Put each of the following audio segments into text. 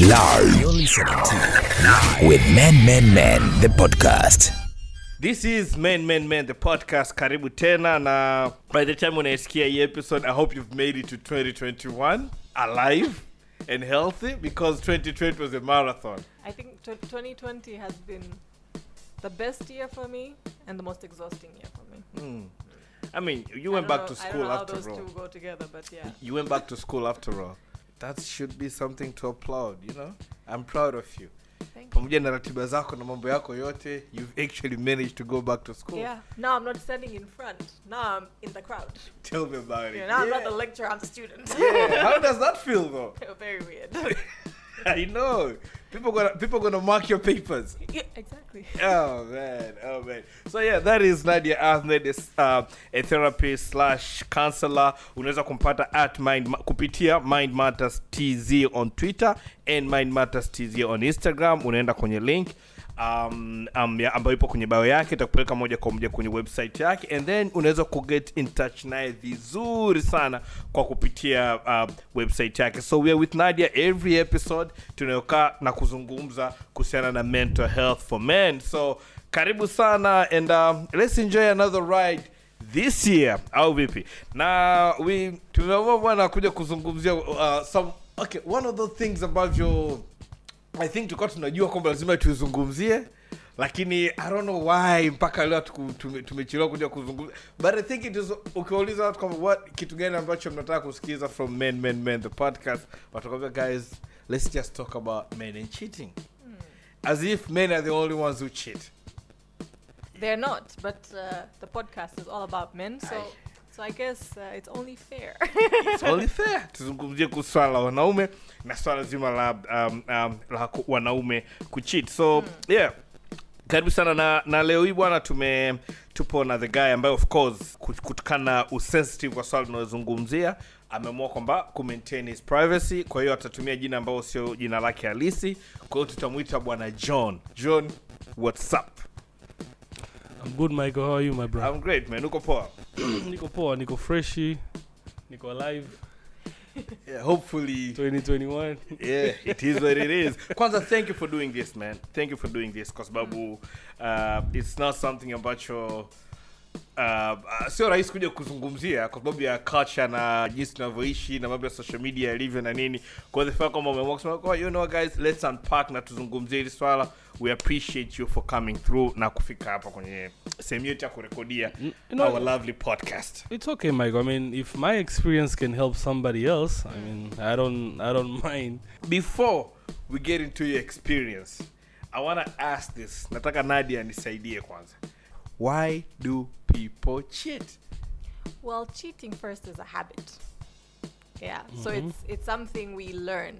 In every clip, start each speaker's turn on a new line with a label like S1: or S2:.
S1: Live. You're listening to with Men, the podcast.
S2: This is Men, the podcast. Karibu tena, na by the time unaisikia hii episode, I hope you've made it to 2021 alive and healthy, because 2020 was a marathon.
S3: I think 2020 has been the best year for me and the most exhausting year for me.
S2: I mean, you went back to school after all.
S3: I don't know how those two go together, but yeah.
S2: You went back to school after all. That should be something to applaud, you know? I'm proud of you.
S3: Thank you.
S2: Pamoja na ratiba zako na mambo yako yote, you've actually managed to go back to school.
S3: Yeah. Now I'm not standing in front. Now I'm in the crowd.
S2: Tell me about it.
S3: Yeah, now I'm not the lecturer, I'm the student.
S2: Yeah. How does that feel, though?
S3: Very weird.
S2: I know. People gonna mark your papers.
S3: Yeah, exactly.
S2: Oh man. So yeah, that is Nadia. Ahmed is a therapist / counselor. Unaweza kumpata at kupitia Mind Matters TZ on Twitter and Mind Matters TZ on Instagram. Unaenda kwenye link ambayo ipo kwenye bio yake, itakupeleka moja kwa moja kwenye website yake, and then unaweza kuget in touch naye vizuri sana kwa kupitia website yake. So we are with Nadia every episode, tunayokaa na kuzungumza kuhusiana na mental health for men. So karibu sana, and let's enjoy another ride this year. Au vipi? Na tumeamua bwana kuja kuzungumzia one of those things about your I think tulikuwa tunajua kwamba lazima tuzungumzie, lakini I don't know why mpaka leo tumechelewa kuja kuzungumzia. But I think it is, ukiuliza watu kama kitu gani ambacho mnataka kusikiza from Men the podcast, watakwambia guys, let's just talk about men and cheating. As if men are the only ones who cheat.
S3: They're not, but the podcast is all about men, so I guess it's only fair.
S2: It's only fair. Tuzungumzie kuhusu swala la wanaume na swala zima la wanaume kucheat. So yeah, karibu sana na leo hii bwana tupo na the guy ambaye of course kutokana usensitive kwa swala tunazungumzia ameamua kwamba ku-maintain his privacy, kwa hiyo atatumia jina ambalo sio jina lake halisi. Kwa hiyo tutamuita bwana John. John, what's up?
S4: I'm good, Michael. How are you, my bro?
S2: I'm great, man. Uko poa?
S4: Niko poa, niko freshy, niko alive.
S2: Yeah, hopefully
S4: 2021.
S2: Yeah, it is what it is. Kwanza, thank you for doing this, man. Thank you for doing this, kwa sababu it's not something ambacho sio rahisi kuja kuzungumzia kwa sababu ya culture na jinsi tunavyoishi na mambo ya social media yalivyo na nini. Kwa the fact kwamba umeamua kusema, you know guys, let's unpack na tuzungumzie hili swala. We appreciate you for coming through na kufika hapa kwenye sehemu yetu ya kurekodia our lovely podcast.
S4: It's okay, Mike. I mean, if my experience can help somebody else, I mean, I don't mind.
S2: Before we get into your experience, I want to ask this. Nataka Nadia nisaidie kwanza. Why do people cheat?
S3: Well, cheating first is a habit. Yeah, so it's something we learn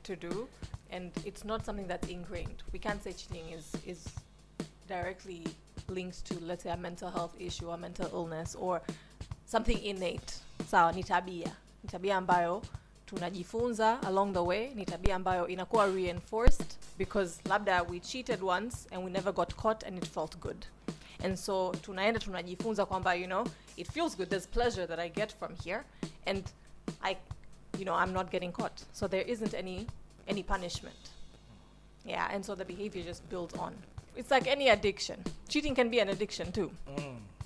S3: to do, and it's not something that's ingrained. We can't say cheating is directly linked to, let's say, a mental health issue or mental illness or something innate. Sawa, ni tabia. Ni tabia ambayo tunajifunza along the way. Ni tabia ambayo inakuwa reinforced because labda we cheated once and we never got caught and it felt good. And so tunaenda tunajifunza kwamba, you know, it feels good, there's pleasure that I get from here, and I'm not getting caught, so there isn't any punishment. Yeah, and so the behavior just builds on. It's like any addiction. Cheating can be an addiction too.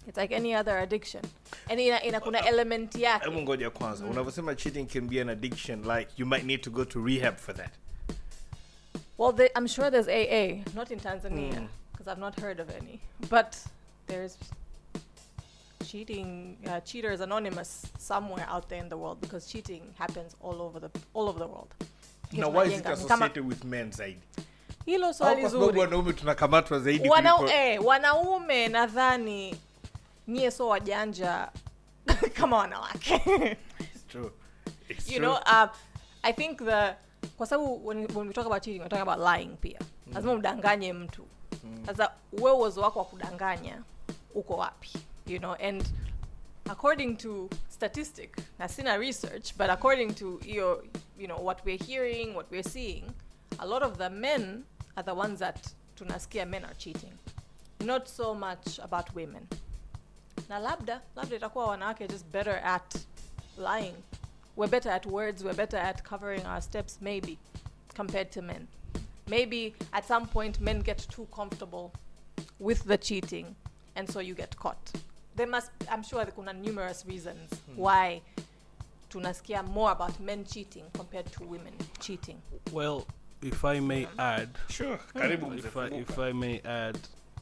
S3: It's like any other addiction. And ina kuna element yake.
S2: Hebu ngoja kwanza. Unavyosema cheating can be an addiction, like you might need to go to rehab for that.
S3: Well, I'm sure there's AA, not in Tanzania, because I've not heard of any. But there's cheaters anonymous somewhere out there in the world, because cheating happens all over the world.
S2: Now, why is it associated with men zaidi?
S3: Hilo swali zuri.
S2: Kwa sababu wanaume tunakamatwa zaidi
S3: wanaume nadhani nyie so wajanja kama wanawake.
S2: It's true.
S3: You know, I think kwa sababu when we talk about cheating, we're talking about lying pia. Lazima udanganye mtu. Sasa wewe uwezo wako wa kudanganya uko wapi? You know, and according to statistic, na sina research, but according to what we're hearing, what we're seeing, a lot of the men are the ones that tunasikia men are cheating. Not so much about women. Na labda itakuwa wanawake just better at lying. We're better at words, we're better at covering our steps, maybe. compared to men. Maybe at some point men get too comfortable with the cheating, and so you get caught. I'm sure there are numerous reasons why tunasikia more about men cheating compared to women cheating.
S4: Well, if I may add,
S2: Sure. Karibu
S4: if I may add,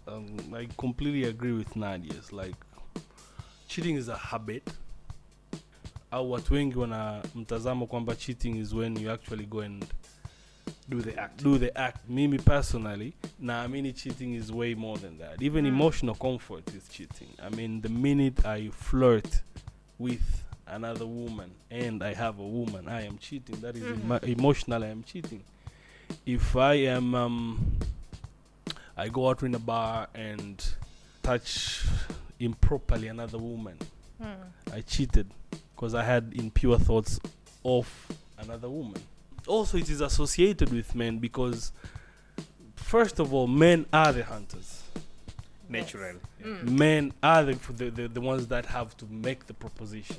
S4: I completely agree with Nadia. It's like cheating is a habit. Au watu wengi wana mtazamo kwamba cheating is when you actually go and do the act. Me personally, naamini cheating is way more than that. Even emotional comfort is cheating. I mean, the minute I flirt with another woman and I have a woman, I am cheating. That is emotionally I am cheating. If I am I go out in a bar and touch improperly another woman, I cheated because I had impure thoughts of another woman. Also, it is associated with men because, first of all, men are the hunters.
S2: Natural.
S4: Men are the ones that have to make the proposition.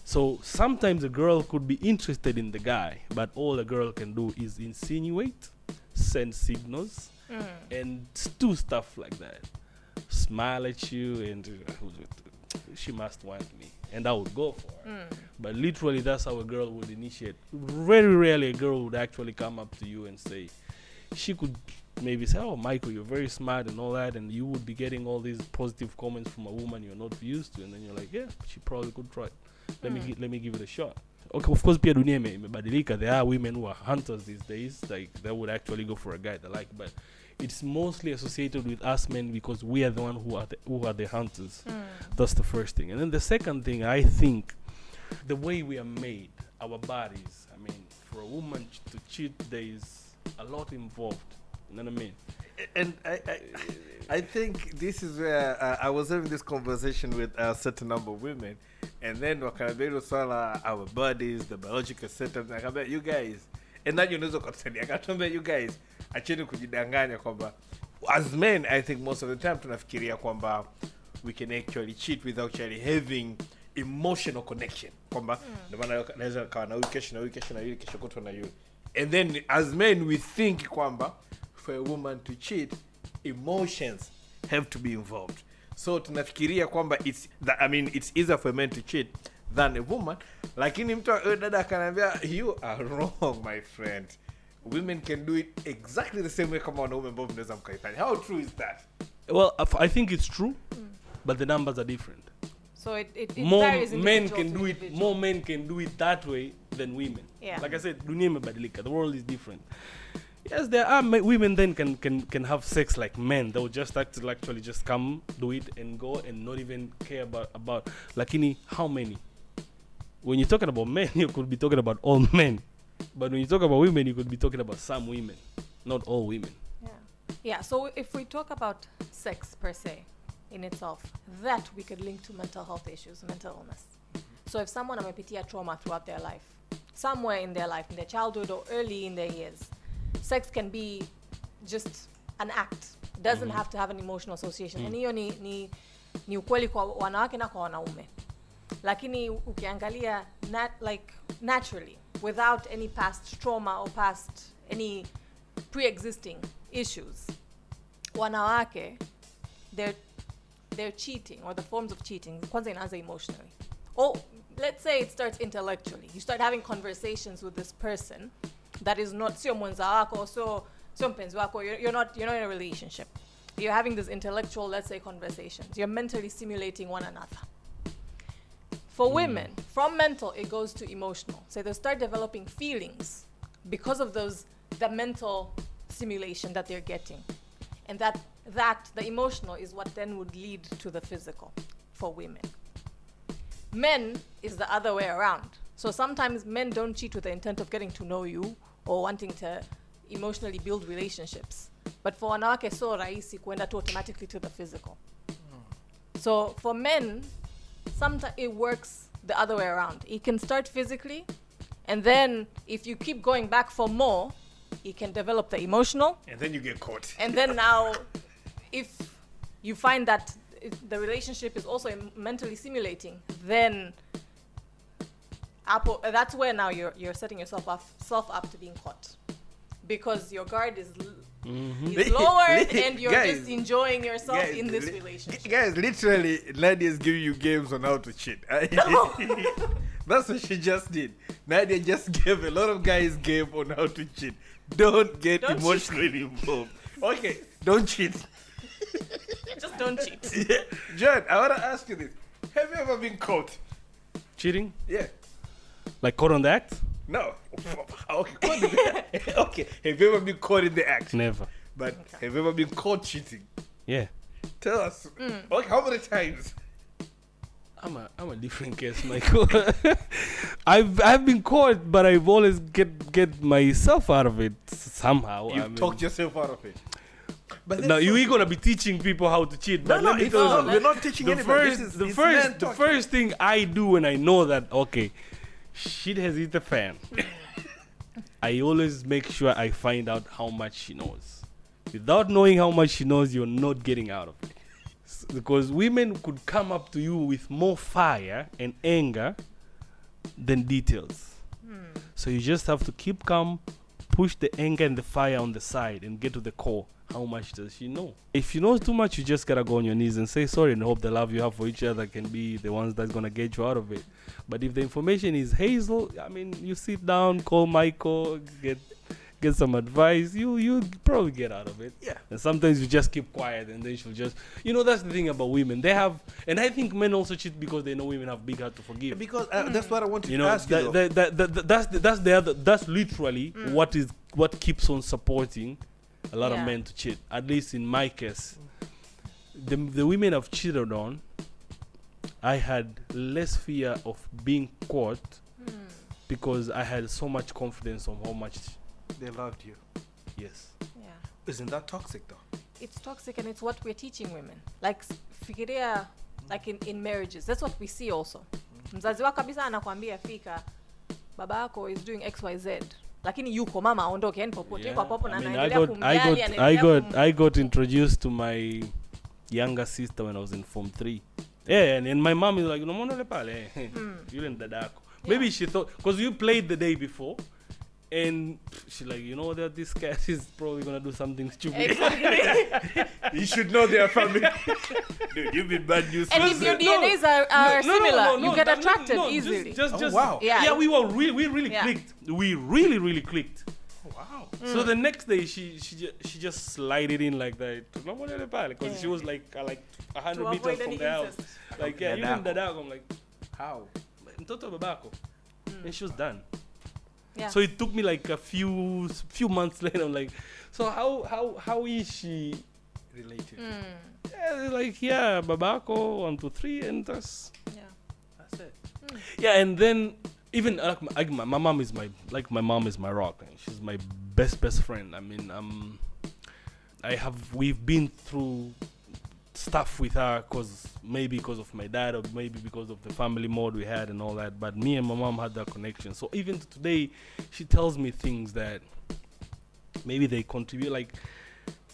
S4: So sometimes a girl could be interested in the guy, but all a girl can do is insinuate, send signals, and do stuff like that. Smile at you and she must want me, and I would go for her. But literally, that's how a girl would initiate. Very rarely a girl would actually come up to you and say, she could maybe say, oh, Michael, you're very smart and all that, and you would be getting all these positive comments from a woman you're not used to, and then you're like, yeah, she probably could try it. Let me give it a shot. Okay, of course, pia dunia imebadilika. There are women who are hunters these days, like they would actually go for a guy they like, but it's mostly associated with us men because we are the one who are the hunters. That's the first thing. And then the second thing, I think, the way we are made, our bodies. I mean, for a woman to cheat, there is a lot involved. You know what I mean?
S2: And I think this is where I was having this conversation with a certain number of women, and then wakaniambia swala our bodies, the biological setup. Nakambia you guys, and then unaweza kutusaidia. Akatuambia you guys, acheni kujidanganya kwamba as men, I think most of the time tunafikiria kwamba we can actually cheat without actually having emotional connection. Kwamba ndio maana naweza kawa na kesho na kesho na kesho kutwa na yule. And then as men we think kwamba for a woman to cheat, emotions have to be involved. So tunafikiria kwamba it's easier for a man to cheat than a woman. Lakini mtu dada akanambia you are wrong, my friend. Women can do it exactly the same way kama wanaume ambao mnaweza mkaifanya. How true is that?
S4: Well, I think it's true, but the numbers are different.
S3: So it
S4: More
S3: varies
S4: men can
S3: individual
S4: do
S3: to
S4: it.
S3: individual.
S4: More men can do it that way than women.
S3: Yeah.
S4: Like I said, dunia imebadilika. The world is different. Yes, there are women then can have sex like men. They will just actually just come, do it, and go, and not even care about. Lakini, how many? When you're talking about men, you could be talking about all men. But when you talk about women, you could be talking about some women, not all women.
S3: Yeah, so if we talk about sex per se in itself, that we could link to mental health issues, mental illness. So if someone amepitia trauma throughout their life, somewhere in their life, in their childhood or early in their years, sex can be just an act. It doesn't have to have an emotional association. And hiyo ni ukweli kwa wanawake na kwa wanaume. Lakini ukiangalia naturally, without any past trauma or past any pre-existing issues, wanawake, they're cheating, or the forms of cheating kwanza inaanza emotionally. Or let's say it starts intellectually. You start having conversations with this person that is not sio mwenza wako, sio mpenzi wako. You're not in a relationship. You're having this intellectual, let's say, conversations. You're mentally stimulating one another. For women, from mental, it goes to emotional. So they start developing feelings because of the mental stimulation that they're getting. And that the emotional is what then would lead to the physical for women. Men is the other way around. So sometimes men don't cheat with the intent of getting to know you or wanting to emotionally build relationships. But for wanawake so rahisi kuenda to automatically to the physical. So for men, sometimes it works the other way around. It can start physically, and then if you keep going back for more, it can develop the emotional.
S2: And then you get caught.
S3: And then now, if you find that the relationship is also mentally stimulating, then that's where now you're setting yourself up to being caught. because your guard is lowered and you're
S2: Guys,
S3: just enjoying yourself
S2: guys,
S3: in this relationship.
S2: Guys, literally, Nadia is giving you games on how to cheat. That's what she just did. Nadia just gave a lot of guys game on how to cheat. Don't get
S3: Don't
S2: emotionally involved. Okay, don't cheat.
S3: Just don't cheat.
S2: Yeah. John, I want to ask you this. Have you ever been caught?
S4: Cheating?
S2: Yeah.
S4: Like caught on the act?
S2: No. Okay, caught in the act. Okay. Have you ever been caught in the act?
S4: Never.
S2: But have you ever been caught cheating?
S4: Yeah.
S2: Tell us. Okay, how many times?
S4: I'm a different case, Michael. I've been caught, but I've always get myself out of it somehow.
S2: You've talked yourself out of it. But
S4: Now you're gonna be teaching people how to cheat. But
S2: no,
S4: let me
S2: it's
S4: tell you
S2: not.
S4: something.
S2: We're not teaching
S4: the
S2: anybody.
S4: first, the first thing I do when I know that okay, shit has hit the fan. I always make sure I find out how much she knows. Without knowing how much she knows, you're not getting out of it. Because women could come up to you with more fire and anger than details. So you just have to keep calm, push the anger and the fire on the side and get to the core. How much does she know? If she knows too much, you just gotta go on your knees and say sorry and hope the love you have for each other can be the ones that's gonna get you out of it. But if the information is Hazel, I mean, you sit down, call Michael, get some advice, you probably get out of it.
S2: Yeah.
S4: And sometimes you just keep quiet and then she'll just, that's the thing about women. They have, and I think men also cheat because they know women have big heart to forgive.
S2: Because that's what I wanted to ask you.
S4: That's literally what keeps on supporting a lot of
S3: Yeah.
S4: men to cheat. At least in my case, the women I've cheated on, I had less fear of being caught because I had so much confidence on how much.
S2: They loved you.
S4: Yes.
S3: Yeah.
S2: Isn't that toxic though?
S3: It's toxic and it's what we're teaching women. Like fikiria, like in marriages, that's what we see also. Mzazi wako kabisa anakuambia fika baba yako is doing XYZ. Lakini yuko mama aondoke yani popote kwa popo na anaendelea kumjali.
S4: I got introduced to my younger sister when I was in Form 3. Yeah, and my mom is like, "Unamwona pale, yule ni dada yako." Maybe she thought because you played the day before. And she's like, that this cat is probably gonna do something stupid.
S3: Exactly.
S2: You should know their family. Dude, you've been bad news.
S3: And if your DNAs are similar, you get attracted easily.
S4: Just
S2: wow.
S4: Yeah, we really clicked. We really clicked.
S2: Oh, wow.
S4: So the next day, she just slid it in like that. Because she was like 100 meters from the house. Like, yeah, even the dog, I'm like, how? Mtoto babako. And she was done.
S3: Yeah.
S4: So it took me like a few months later. I'm like, so how is she
S2: Related.
S4: Yeah, they're like, yeah, babako 1, 2, 3, and that's it. Yeah, and then even my mom is my mom is my rock. She's my best friend. I mean, we've been through stuff with her maybe because of my dad or maybe because of the family mode we had and all that, but me and my mom had that connection. So even today she tells me things that maybe they contribute,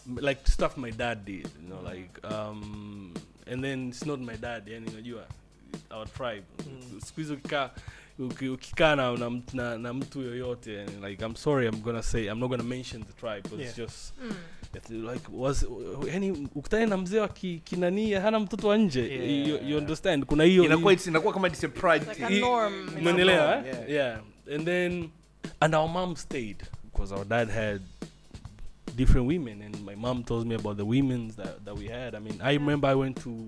S4: like stuff my dad did, and then it's not my dad, our tribe. Siku hizo ukikaa na mtu yoyote, and like, I'm sorry, I'm not gonna mention the tribe because it's just like ukutane na mzee wa kinani hana mtoto wa nje, you understand, kuna hiyo
S2: inakuwa kama it's a pride
S3: like a norm.
S4: Umeelewa? Yeah. And our mom stayed because our dad had different women, and my mom told me about the women that we had. I mean, I remember I went to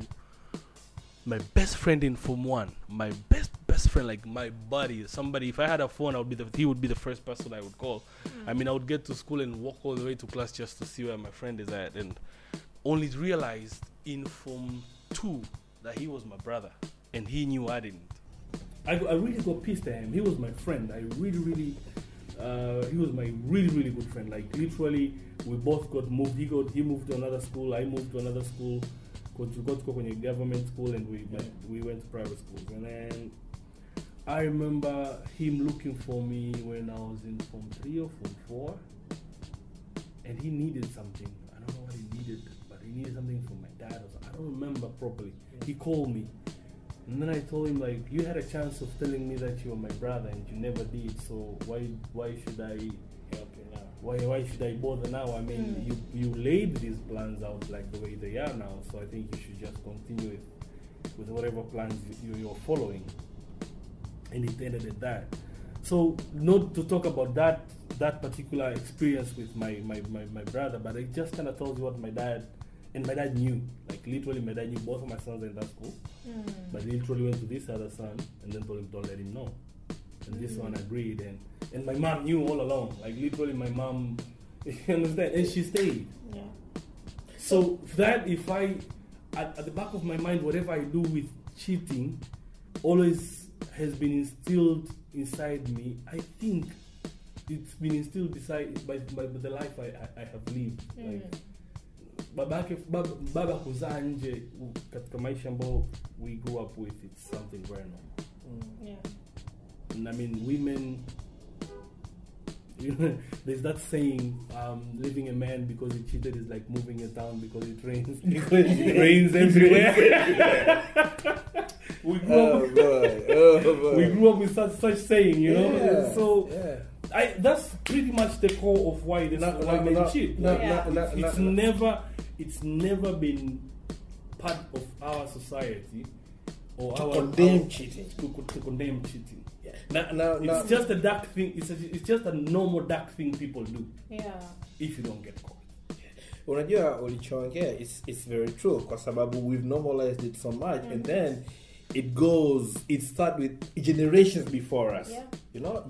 S4: my best friend in Form 1, my best friend, like my buddy, somebody. If I had a phone, he would be the first person I would call. I mean, I would get to school and walk all the way to class just to see where my friend is at, and only realized in Form 2 that he was my brother, and he knew I didn't. I really got pissed at him. He was my friend. He was my really good friend. Like, literally, we both got moved. He moved to another school. I moved to another school. Because we got to go to a government school, and we went to private schools. And then I remember him looking for me when I was in Form 3 or Form 4, and he needed something. I don't know what he needed, but he needed something from my dad. I don't remember properly. He called me, and then I told him, like, you had a chance of telling me that you were my brother, and you never did. So why should I help you now? why should I bother now? I mean, you laid these plans out like the way they are now, so I think you should just continue with whatever plans you're following. And it ended at that. So not to talk about that particular experience with my brother, but it just kind of tells you what my dad knew. Like literally, my dad knew both of my sons in that school, but he literally went to this other son and then told him, don't let him know. And this one agreed, and my mom knew all along. Like literally, my mom, you understand, and she stayed.
S3: Yeah.
S4: So that if I, at the back of my mind, whatever I do with cheating, always has been instilled inside me. I think it's been instilled by the life I have lived. Like, baba kuzaa nje katika maisha ambao we grew up with, it's something very normal.
S3: Yeah.
S4: And I mean, women, you know, there's that saying, leaving a man because he cheated is like moving a town because it rains. Because it rains everywhere. We grew up with such saying, you know.
S2: Yeah.
S4: So
S2: Yeah.
S4: that's pretty much the core of why men cheat. It's never been part of our society or
S2: To
S4: our
S2: condemn cheating.
S4: To condemn cheating.
S2: Now,
S4: It's just a dark thing. It's just a normal dark thing people do.
S3: Yeah.
S4: If you don't get caught.
S2: Unajua ulichoongea, it's very true kwa sababu we've normalized it so much, and then it starts with generations before us.
S3: Yeah.
S2: You know,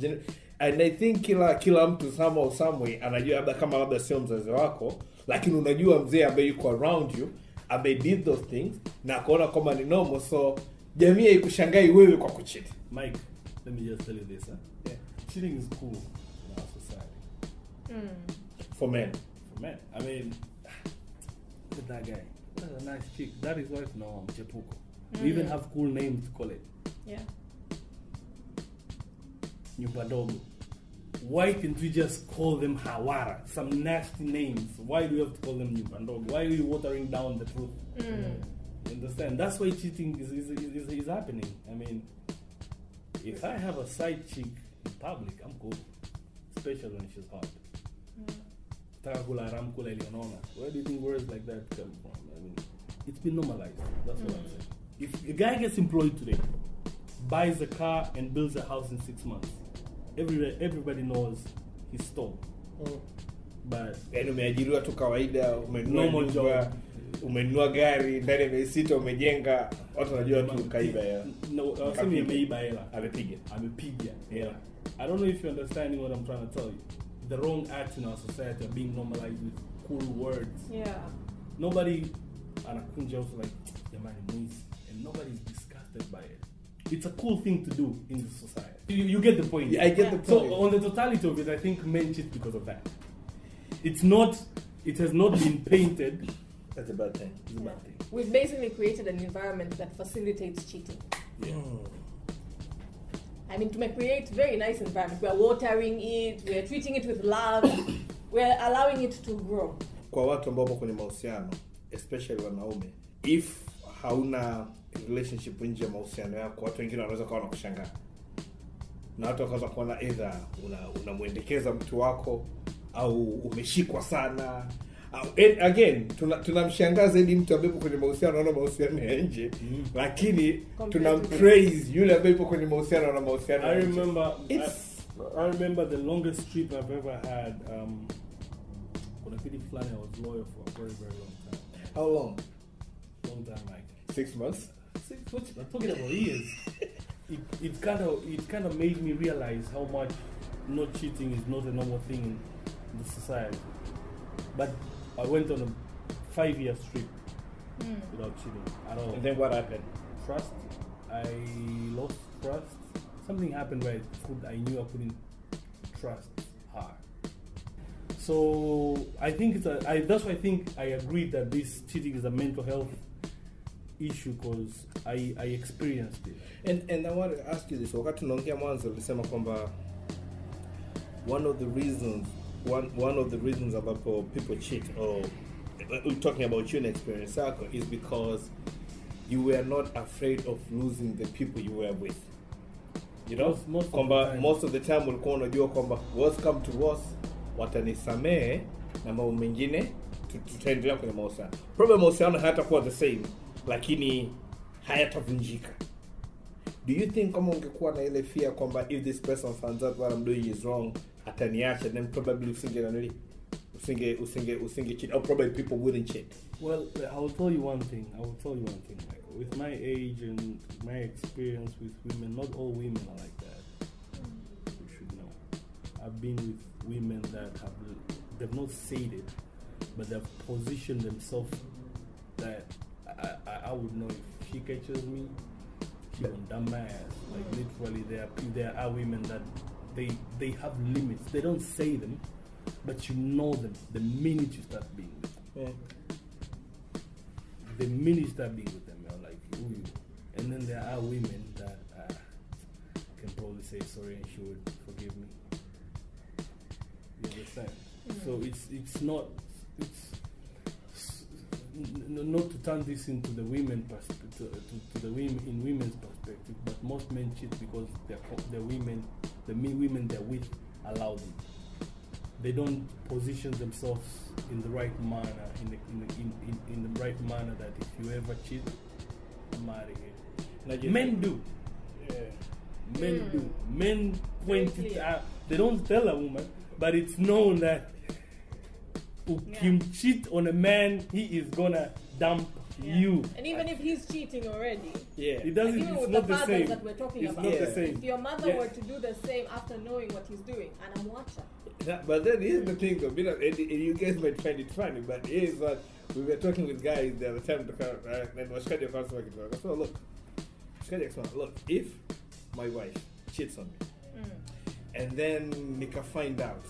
S2: and I think kila mtu somehow some way anajua labda kama labda sio mzazi wako, lakini unajua mzee ambaye yuko around you ambaye did those things na kuona kama ni normal, so jamii haikushangai wewe kwa kucheat.
S4: Mike, let me just tell you this, huh?
S2: Yeah.
S4: Cheating is cool in our society.
S2: For men.
S4: For men. I mean, look at that guy. That's a nice chick. That is wife now, Chepuko. We even have cool names to call it.
S3: Yeah.
S4: Nyumbadogo. Why can't we just call them Hawara? Some nasty names. Why do we have to call them Nyumbadogo? Why are we watering down the truth? You understand? That's why cheating is happening. I mean, if I have a side chick in public, I'm cool. Especially when she's hot. Where do you think words like that come from? I mean, it's been normalized. That's what I'm saying. If a guy gets employed today, buys a car and builds a house in 6 months, everybody knows he stole. But
S2: Yaani umeajiriwa tu kawaida, umenunua
S4: normal job,
S2: nyumba, umenunua gari, ndani ya miezi 6 umejenga, watu wanajua tu kaiba hela.
S4: No, semi ameiba hela.
S2: Amepiga hela.
S4: I don't know if you're understanding what I'm trying to tell you. The wrong acts in our society are being normalized with cool words.
S3: Yeah.
S4: Nobody anakunja also like jamani mwizi, and nobody's disgusted by it. It's a cool thing to do in the society. You get the point.
S2: Yeah, I get the point.
S4: So on the totality of it, I think men cheat because of that. It has not been painted.
S2: That's a bad thing.
S4: It's a bad thing.
S3: We've basically created an environment that facilitates cheating.
S4: Yeah.
S3: I mean, to create very nice environment. We're watering it, we're treating it with love, we're allowing it to grow.
S2: Kwa watu ambao kwenye mahusiano, especially wanaume, if hauna relationship nje ya mahusiano yako, watu wengine wanaweza kuwa wanakushangaa. Na watu wakaanza kuona either unamuendekeza mtu wako au umeshikwa sana. Again, tunamshangaa zaidi mtu ambaye yupo kwenye mahusiano na mahusiano ya nje, lakini tunampraise yule ambaye yupo kwenye mahusiano na mahusiano ya nje.
S4: I remember the longest trip I've ever had. When I finished flying, I was loyal for a very, very long time.
S2: How long?
S4: Long time, like
S2: 6 months.
S4: 6 months. I'm talking about years. It kind of made me realize how much not cheating is not a normal thing in the society. But I went on a 5-year trip without cheating at all.
S2: And then what happened?
S4: Trust. I lost trust. Something happened where I knew I couldn't trust her. So I think that's why I think I agreed that this cheating is a mental health issue because I experienced it.
S2: And I want to ask you this. Wakati tunaongea mwanzo ulisema kwamba one of the reasons about people cheat, or we're talking about you and experience is because you were not afraid of losing the people you were with. You know, most of the time ulikuwa unajua kwamba worst come to worst, watanisamehe na mambo mengine tutaendelea kwenye mahusiano. Probably mahusiano hayatakuwa the same, lakini hayatavunjika. Do you think kama ungekuwa na ile fear kwamba if this person finds out what I'm doing is wrong, ataniacha, then probably usinge cheat, or probably people wouldn't cheat?
S4: Well, I will tell you one thing. Like, with my age and my experience with women, not all women are like that. You should know. I've been with women that they've not said it, but they've positioned themselves that I would know if she catches me, she won't dump my ass. Like literally, there are women that they have limits. They don't say them, but you know them the minute you start being with them.
S2: Yeah.
S4: The minute you start being with them, you're like, ooh. And then there are women that can probably say sorry and she would forgive me. You understand? So it's not not to turn this into the women to the women in women's perspective, but most men cheat because the women they're with allow them. They don't position themselves in the right manner, in the right manner that if you ever cheat, I'm out of here. Men do. Yeah. Men do. Men point it out. They don't tell a woman, but it's known that Kim cheat on a man, he is gonna dump you.
S3: And even if he's cheating already,
S4: it doesn't.
S3: like even
S4: it's
S3: with
S4: not
S3: the
S4: the same.
S3: that we're talking
S4: it's
S3: about,
S4: not the same.
S3: if your mother were to do the same after knowing what he's doing, and I'm watching.
S2: But then here's the thing, though. And you guys might find it funny, but here's what we were talking with guys the other time. And washikaji wakaanza wakitoka. So look, washikaji akasema, look, if my wife cheats on me, and then nika find out,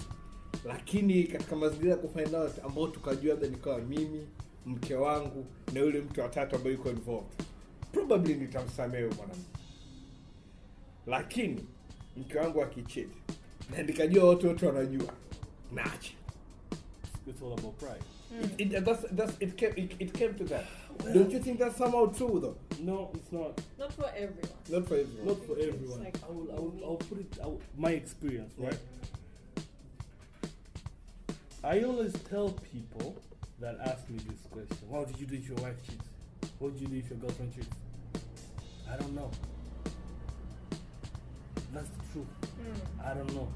S2: lakini katika mazingira ya kufind out ambao tukajua labda nikawa mimi, mke wangu na yule mtu wa tatu ambaye yuko involved, probably nitamsamehe mwanamke. Lakini mke wangu akicheat na nikajua wote wanajua, naacha.
S4: It's all about pride.
S2: It came to that. Well, don't you think that's somehow true though?
S4: No, it's not.
S3: Not for everyone.
S2: Not for everyone.
S4: Not for everyone.
S3: Like
S4: I'll put it out, my experience, right? I always tell people that ask me this question: what did you do if your wife cheats? What did you do if your girlfriend cheats? I don't know. That's the truth. I don't know.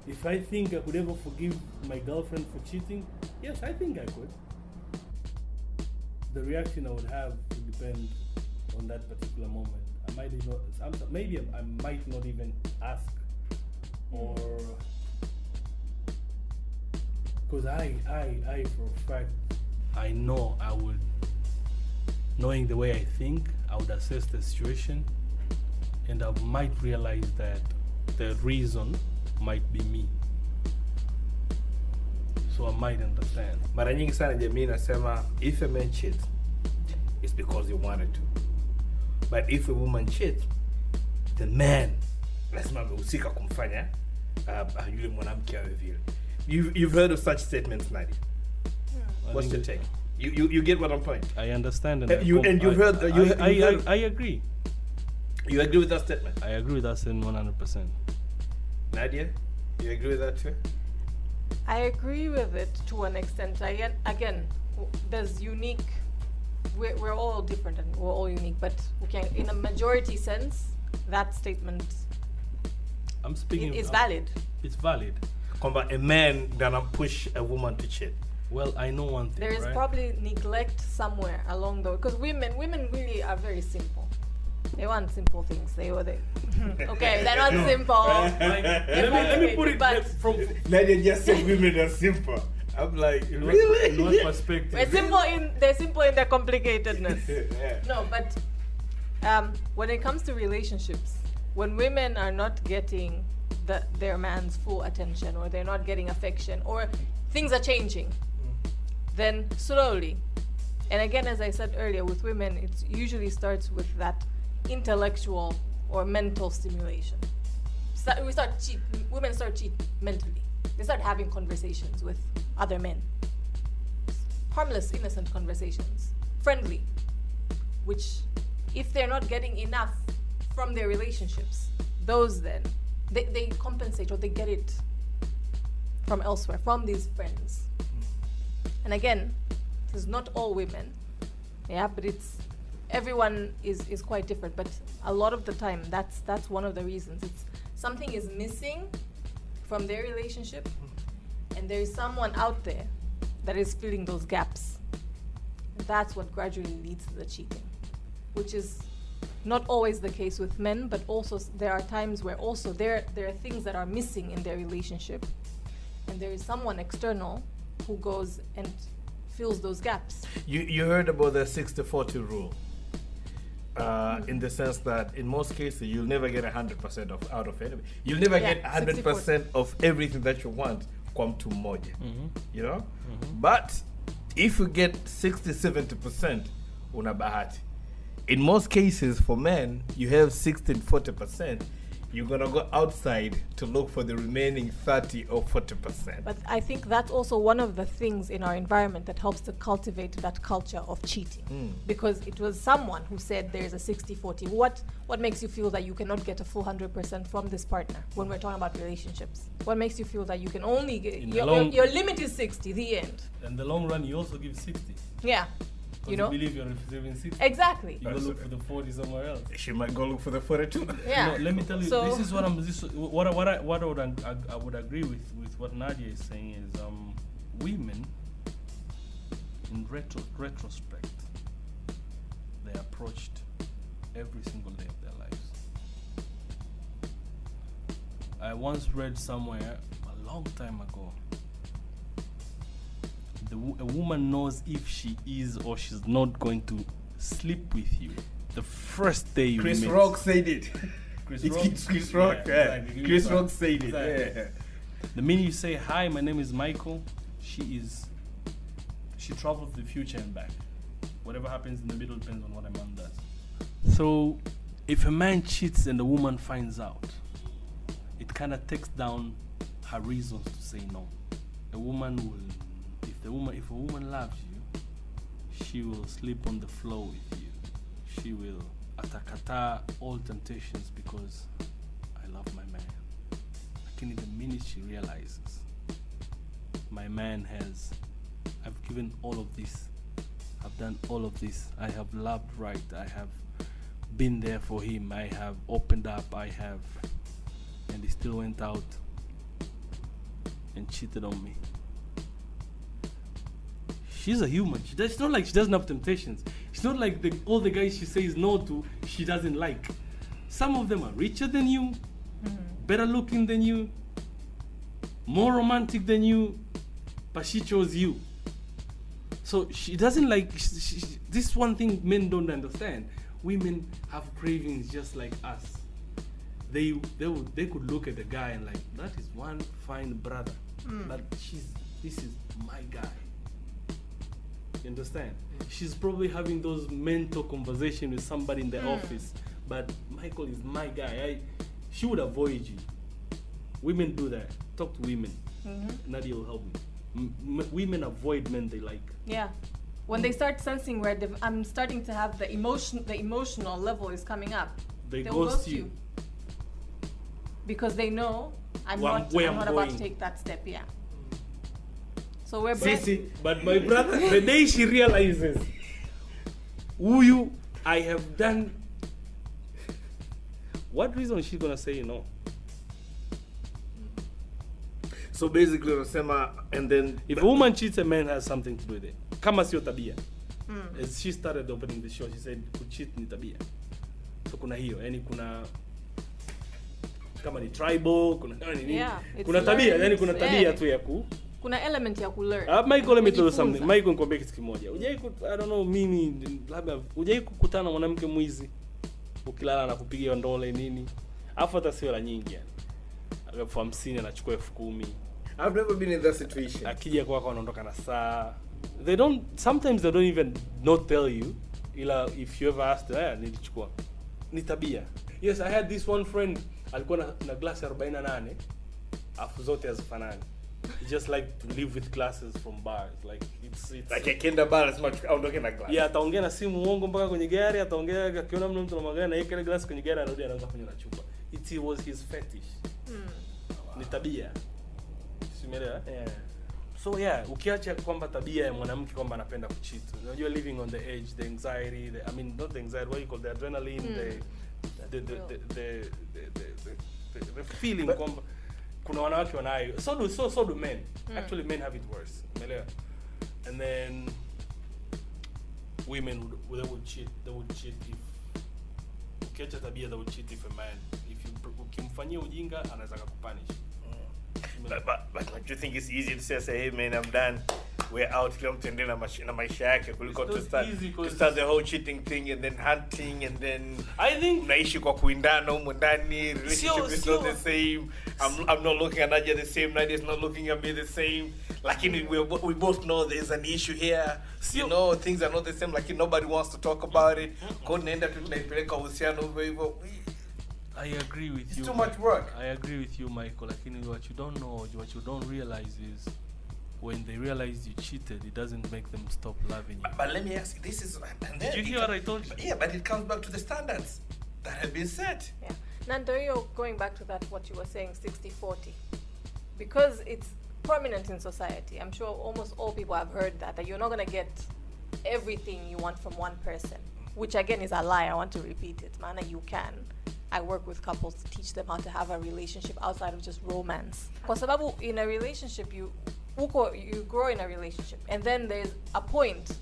S4: If I think I could ever forgive my girlfriend for cheating, yes, I think I could. The reaction I would have would depend on that particular moment. I might not. Maybe I might not even ask, or because I for a fact, I know I would. Knowing the way I think, I would assess the situation, and I might realize that the reason might be me. So I might understand.
S2: Mara nyingi sana jamii inasema if a man cheats, it's because he wanted to. But if a woman cheats, the man lazima amehusika kumfanya yule mwanamke awe vile. You've heard of such statements, Nadia? What's your take? You get what I'm saying?
S4: I understand.
S2: I
S4: agree.
S2: You agree with that statement?
S4: I agree with that statement 100%.
S2: Nadia, you agree with that too?
S3: I agree with it to an extent. Again, there's unique. We're all different and we're all unique, but in a majority sense, that statement
S4: I'm speaking
S3: is valid.
S4: It's valid.
S2: A man gonna push a woman to cheat.
S4: Well, I know one thing.
S3: There is probably neglect somewhere along the way, because women really are very simple. They want simple things. Okay, they're not simple.
S4: Let me put it from
S2: Nadia just said women are simple. I'm like, really?
S4: In what perspective?
S3: They're simple in their complicatedness.
S2: Yeah.
S3: No, but when it comes to relationships, when women are not getting their man's full attention, or they're not getting affection, or things are changing, then slowly, and again, as I said earlier, with women, it usually starts with that intellectual or mental stimulation. Women start cheating mentally. They start having conversations with other men. Harmless, innocent conversations. Friendly. Which, if they're not getting enough from their relationships, those then, they compensate, or they get it from elsewhere, from these friends. And again, it's not all women, yeah, but it's everyone is quite different. But a lot of the time, that's one of the reasons. It's something is missing from their relationship, and there is someone out there that is filling those gaps. And that's what gradually leads to the cheating, which is not always the case with men, but also there are times where also there are things that are missing in their relationship, and there is someone external who goes and fills those gaps.
S2: You heard about the 60-40 rule, in the sense that in most cases you'll never get 100% out of anything. You'll never get 100% of everything that you want. Kwa mtu mmoja, you know. But if you get 60-70%, una bahati. In most cases for men, you have 60-40%. You're gonna go outside to look for the remaining 30 or 40%.
S3: But I think that's also one of the things in our environment that helps to cultivate that culture of cheating. Because it was someone who said there's a 60-40. What makes you feel that you cannot get a full 100% from this partner when we're talking about relationships? What makes you feel that you can only get your limit is 60, the end?
S4: In the long run, you also give 60.
S3: Yeah. You know?
S4: You believe you're receiving 60.
S3: Exactly.
S4: You go look for the 40 somewhere else.
S2: She might go look for the 42.
S3: Yeah.
S4: You know, let me tell you, this is what I would agree with what Nadia is saying is women in retrospect, they approached every single day of their lives. I once read somewhere a long time ago, a woman knows if she is or she's not going to sleep with you the first day you meet.
S2: Chris Rock said it.
S4: Chris
S2: Rock, yeah.
S4: Exactly.
S2: Chris Rock said it.
S4: Exactly.
S2: Yeah.
S4: The minute you say, hi, my name is Michael, she travels to the future and back. Whatever happens in the middle depends on what a man does. So if a man cheats and the woman finds out, it kind of takes down her reasons to say no. A woman will, if a woman loves you, she will sleep on the floor with you. She will atakata all temptations because I love my man. Lakini the minute she realizes my man I've given all of this, I've done all of this, I have loved right, I have been there for him, I have opened up, and he still went out and cheated on me. She's a human. It's not like she doesn't have temptations. It's not like all the guys she says no to, she doesn't like. Some of them are richer than you, better looking than you, more romantic than you, but she chose you. So she doesn't like, this one thing men don't understand. Women have cravings just like us. They could look at the guy and like, that is one fine brother. But this is my guy. You understand? She's probably having those mental conversations with somebody in the office, but Michael is my guy. She would avoid you. Women do that. Talk to women. Nadia will help me. Women avoid men they like.
S3: Yeah. When they start sensing where I'm starting to have the emotional level is coming up,
S4: they ghost you.
S3: Because they know I'm not about to take that step. Yeah. So we're
S4: but my brother, the day she realizes who I have done, what reason is she gonna say no?
S2: So basically, and then
S4: if a woman cheats, a man has something to do with it. Kama sio tabia. As she started opening the show, she said kucheat ni tabia. So kuna hiyo, yani kuna kama ni tribal, kuna nini? Kuna tabia, yani kuna tabia tu ya
S3: kuna element ya kulearn.
S4: Michael, let me tell you something. Michael, nikwambie kitu kimoja. I don't know, mimi labda hujai kukutana mwanamke mwizi ukilala na kupiga ndole nini? Afu hata sio la nyingi yani. Alafu 50 anachukua 10,000.
S2: I've never been in that situation.
S4: Akija kwako anaondoka na saa. Sometimes they don't even not tell you. Ila if you ever ask them, nilichukua. Ni tabia. Yes, I had this one friend alikuwa na glass 48. Afu zote hazifanani. He just like to live with glasses from bars. Like it's
S2: like a kinder bar as much aondoke na glass.
S4: Yeah, ataongea na simu uongo mpaka kwenye gari, ataongea akiona mtu na magari na yeye glass kwenye gari anarudi anaanza kunywa na chupa. It was his fetish. Ni tabia. Umeelewa?
S2: Yeah.
S4: So yeah, ukiacha kwamba tabia ya mwanamke kwamba anapenda kucheat. Unajua living on the edge, the anxiety, not the anxiety, what you call the adrenaline, the feeling kwamba kuna wanawake wanayo. So do men. Actually men have it worse. Umeelewa? And then women would cheat. They would cheat if ukiacha tabia, they would cheat if a man, if you ukimfanyia ujinga anaweza kukupunish.
S2: But don't you think it's easy to say, hey man, I'm done, we're out, kila mtu endelee na maisha yake kuliko to start the whole cheating thing and then hunting and then
S4: I think
S2: unaishi kwa kuindana huko ndani, relationship is not the same. I'm not looking at Nadia the same, Nadia is not looking at me the same. Like we both know there's an issue here. You know, things are not the same, like nobody wants to talk about it. Kwa nenda tu tunaipeleka uhusiano hivyo.
S4: I agree with
S2: it's
S4: you.
S2: It's too much work.
S4: I agree with you, Michael. Like, what you don't know, what you don't realize is when they realize you cheated, it doesn't make them stop loving you.
S2: But let me ask you, this is... And
S4: did you hear what I told you?
S2: Yeah, but it comes back to the standards that have been set.
S3: Yeah. Nando, going back to that, what you were saying, 60-40. Because it's prominent in society, I'm sure almost all people have heard that you're not going to get everything you want from one person. Which again is a lie. I want to repeat it. Man, you can. I work with couples to teach them how to have a relationship outside of just romance. Kwa sababu in a relationship, you grow in a relationship, and then there's a point.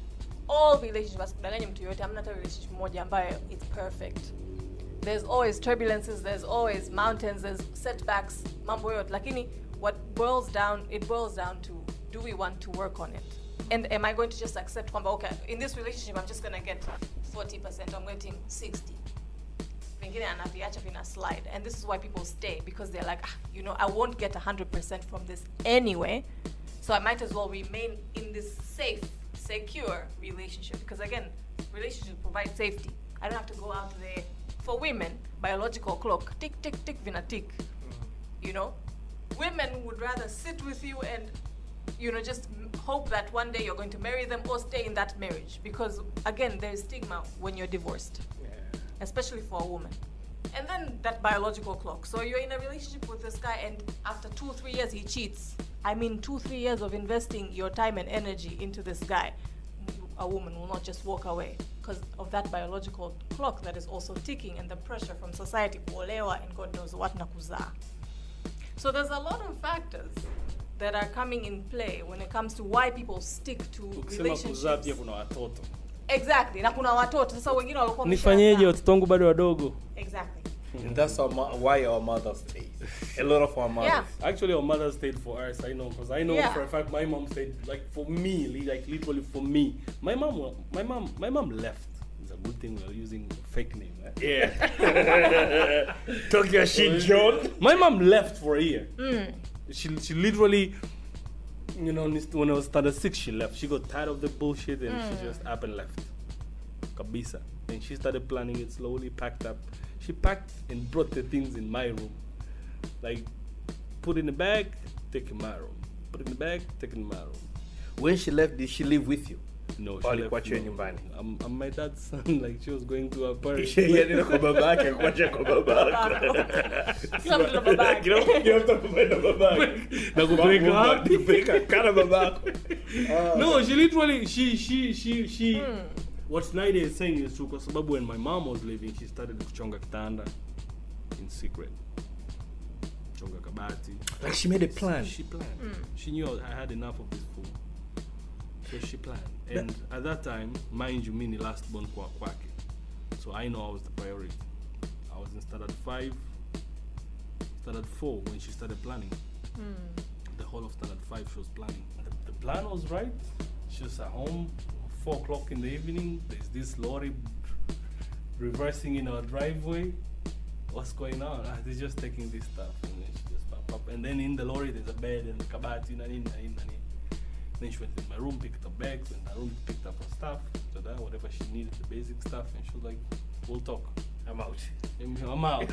S3: All relationships, relationship moja ambayo it's perfect. There's always turbulences, there's always mountains, there's setbacks, mambo yote. Lakini what boils down to, do we want to work on it? And am I going to just accept kwamba, okay, in this relationship I'm just going to get 40%, I'm getting 60. Vingine anaviacha vina slide, and this is why people stay, because they're like, I won't get 100% from this anyway, so I might as well remain in this safe, secure relationship, because again, relationships provide safety. I don't have to go out there. For women, biological clock, tick tick tick vina tick. Women would rather sit with you and just hope that one day you're going to marry them or stay in that marriage, because again, there's stigma when you're divorced. Especially for a woman. And then that biological clock. So you're in a relationship with this guy, and after 2-3 years he cheats. 2-3 years of investing your time and energy into this guy, a woman will not just walk away because of that biological clock that is also ticking, and the pressure from society, kuolewa and God knows what na kuzaa. So there's a lot of factors that are coming in play when it comes to why people stick to relationships. Exactly. Na kuna watoto. Sasa wengine walikuwa
S4: nifanyeje watoto wangu bado wadogo?
S3: Exactly.
S2: And that's why our mothers stayed. A lot of our mothers.
S3: Yeah.
S4: Actually, our mothers stayed for us. I know, because I know for a fact my mom stayed. Like for me, like literally for me, my mom left. It's a good thing we're using a fake name. Eh?
S2: Yeah. Talk your shit, John.
S4: My mom left for a year. She literally. When I was started 6, she left. She got tired of the bullshit and she just up and left. Kabisa. And she started planning it slowly, packed up. She packed and brought the things in my room. Like, put in the bag, take in my room. Put in the bag, take in my room.
S2: When she left, did she live with you?
S4: No, she left. I'm my dad's son. Like, she was going to her parents. No, she literally, she what Nadia is saying is true, because when my mom was living, she started kuchonga kitanda in secret. Chonga kabati.
S2: Like she made a plan.
S4: She planned. She knew I had enough of this food. So she planned. And at that time, mind you, mini last born kwa kwake. So I know I was the priority. I was in standard 5, standard 4 when she started planning. The whole of standard 5 she was planning. The plan was right. She was at home, 4 o'clock in the evening. There's this lorry reversing in our driveway. What's going on? They're just taking this stuff. And then she just pop up. And then in the lorry, there's a bed and kabati. Then she went in my room, picked up bags, and my room picked up her stuff, whatever she needed, the basic stuff, and she was like, we'll talk.
S2: I'm out.
S4: I'm out.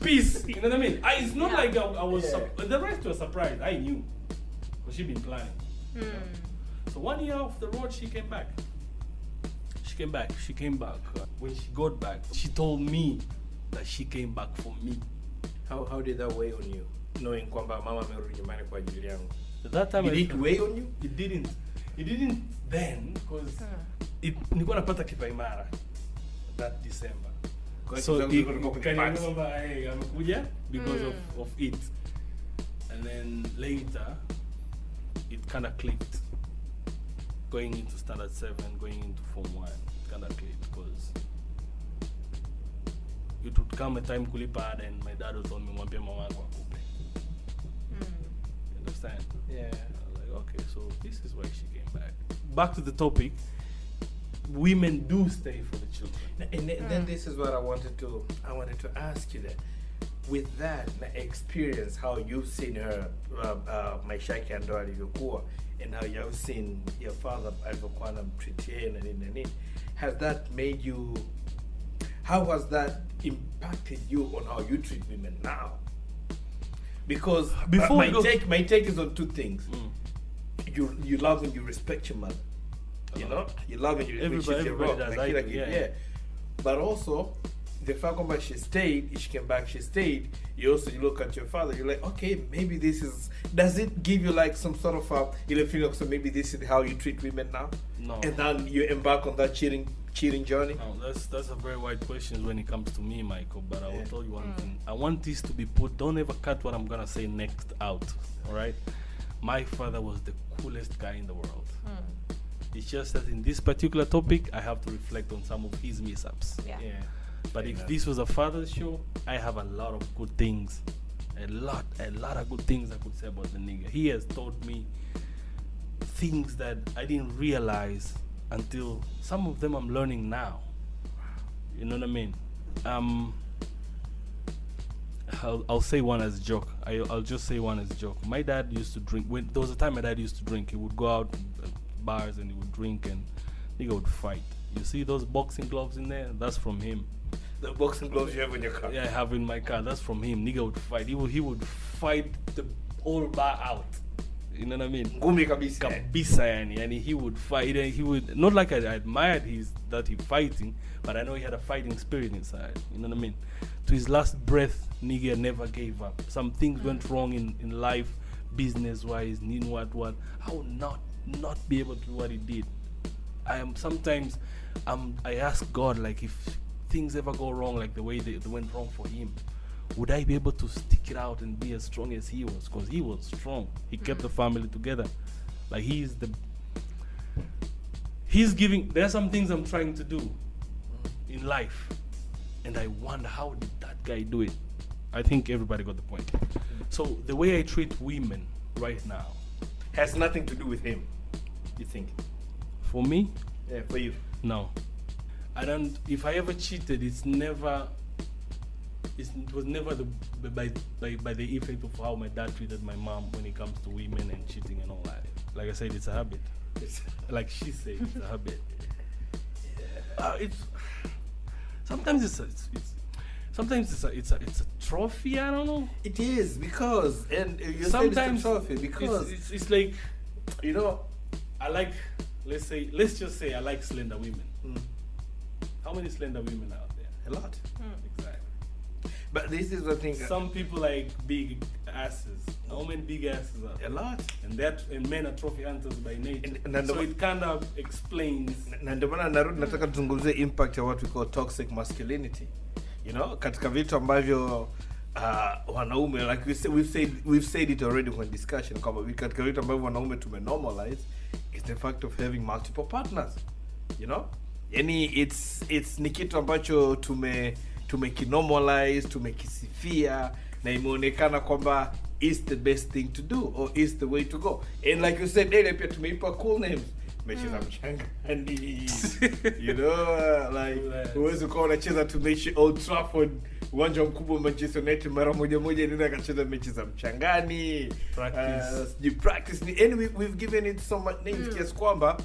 S4: Peace. You know what I mean? It's not like I was, the rest were surprised. I knew, because she'd been planning. So 1 year off the road, she came back. She came back. When she got back, she told me that she came back for me.
S2: How did that weigh on you? knowing kwamba mama amerudi nyumbani kwa ajili yangu?
S4: That time
S2: Did it weigh on you?
S4: It didn't. It didn't then because nilikuwa napata kipaimara that December. So it can remember hey, amekuja because of it. And then later it kind of clicked. Going into standard 7, going into form 1, it kind of clicked because it would come a time kulipa ada and my dad would tell me mwambie mama yako akupe. You understand?
S2: Yeah.
S4: I was like, okay, so this is why she came back. Back to the topic. Women do stay for the children.
S2: And then this is what I wanted to ask you that. With that experience, how you've seen her, maisha yake ya ndoa alivyokuwa, and how you've seen your father alivyokuwa anamtreatia na nini, has that made you, how has that impacted you on how you treat women now? Because
S4: Before
S2: my take is on two things. You love and you respect your mother. You know, you love and you respect your rock. Yeah. But also, the fact that she stayed, she came back, she stayed. You look at your father. You're like, okay, maybe this is. Does it give you like some sort of feeling of so maybe this is how you treat women now?
S4: No.
S2: And then you embark on that cheating journey.
S4: No, that's a very wide question when it comes to me, Michael. But I will tell you one thing. I want this to be put. Don't ever cut what I'm gonna say next out. All right. My father was the coolest guy in the world. It's just that in this particular topic, I have to reflect on some of his mishaps.
S3: Yeah.
S4: But if this was a father's show, I have a lot of good things. A lot of good things I could say about the nigga. He has taught me things that I didn't realize until some of them I'm learning now. You know what I mean? I'll say one as a joke. I'll just say one as a joke. My dad used to drink. When there was a time my dad used to drink, he would go out bars and he would drink and nigga would fight. You see those boxing gloves in there? That's from him.
S2: The boxing gloves you have in your car?
S4: Yeah, I have in my car. That's from him. Nigga would fight. He would fight the whole bar out. You know what I mean?
S2: Ngumi kabisa.
S4: Kabisa yani. And he would fight. And he would, not like I admired he fighting, but I know he had a fighting spirit inside. You know what I mean? To his last breath, nigga never gave up. Some things went wrong in life, business-wise, what. I would not be able to do what he did. I ask God, like, if things ever go wrong like the way they went wrong for him, would I be able to stick it out and be as strong as he was? Because he was strong. He kept the family together. Like, there are some things I'm trying to do in life, and I wonder, how did that guy do it? I think everybody got the point. So the way I treat women right now
S2: has nothing to do with him, you think?
S4: For me?
S2: Yeah, for you.
S4: No. I don't. If I ever cheated, it was never by the effect of how my dad treated my mom when it comes to women and cheating and all that. Like I said, it's a habit. Like she said, it's a habit. Sometimes it's a trophy. I don't know.
S2: It is because, and you
S4: sometimes
S2: said it's a trophy because
S4: it's like, you know, I like. Let's just say I like slender women. How many slender women out there?
S2: A lot.
S4: Exactly.
S2: But this is the thing.
S4: Some people like big asses. How many big asses are there?
S2: A lot.
S4: And men are trophy hunters by nature. So it kind of explains.
S2: Na ndio maana nataka tuzungumzie impact ya what we call toxic masculinity. You know, katika vitu ambavyo wanaume, like we've said it already when discussion, kama katika vitu ambavyo wanaume tumenormalize is the fact of having multiple partners. You know? Yani it's ni kitu ambacho tumekinormalize, tumekisifia na imeonekana kwamba is the best thing to do or is the way to go. And like you said earlier, pia tumeipa cool names. Mechi za mchangani. You know, like uwezo kwa unacheza tu mechi Old Trafford, uwanja mkubwa Manchester United, mara moja nenda akacheza mechi za mchangani. Practice. And we've given it so much names kiasi kwamba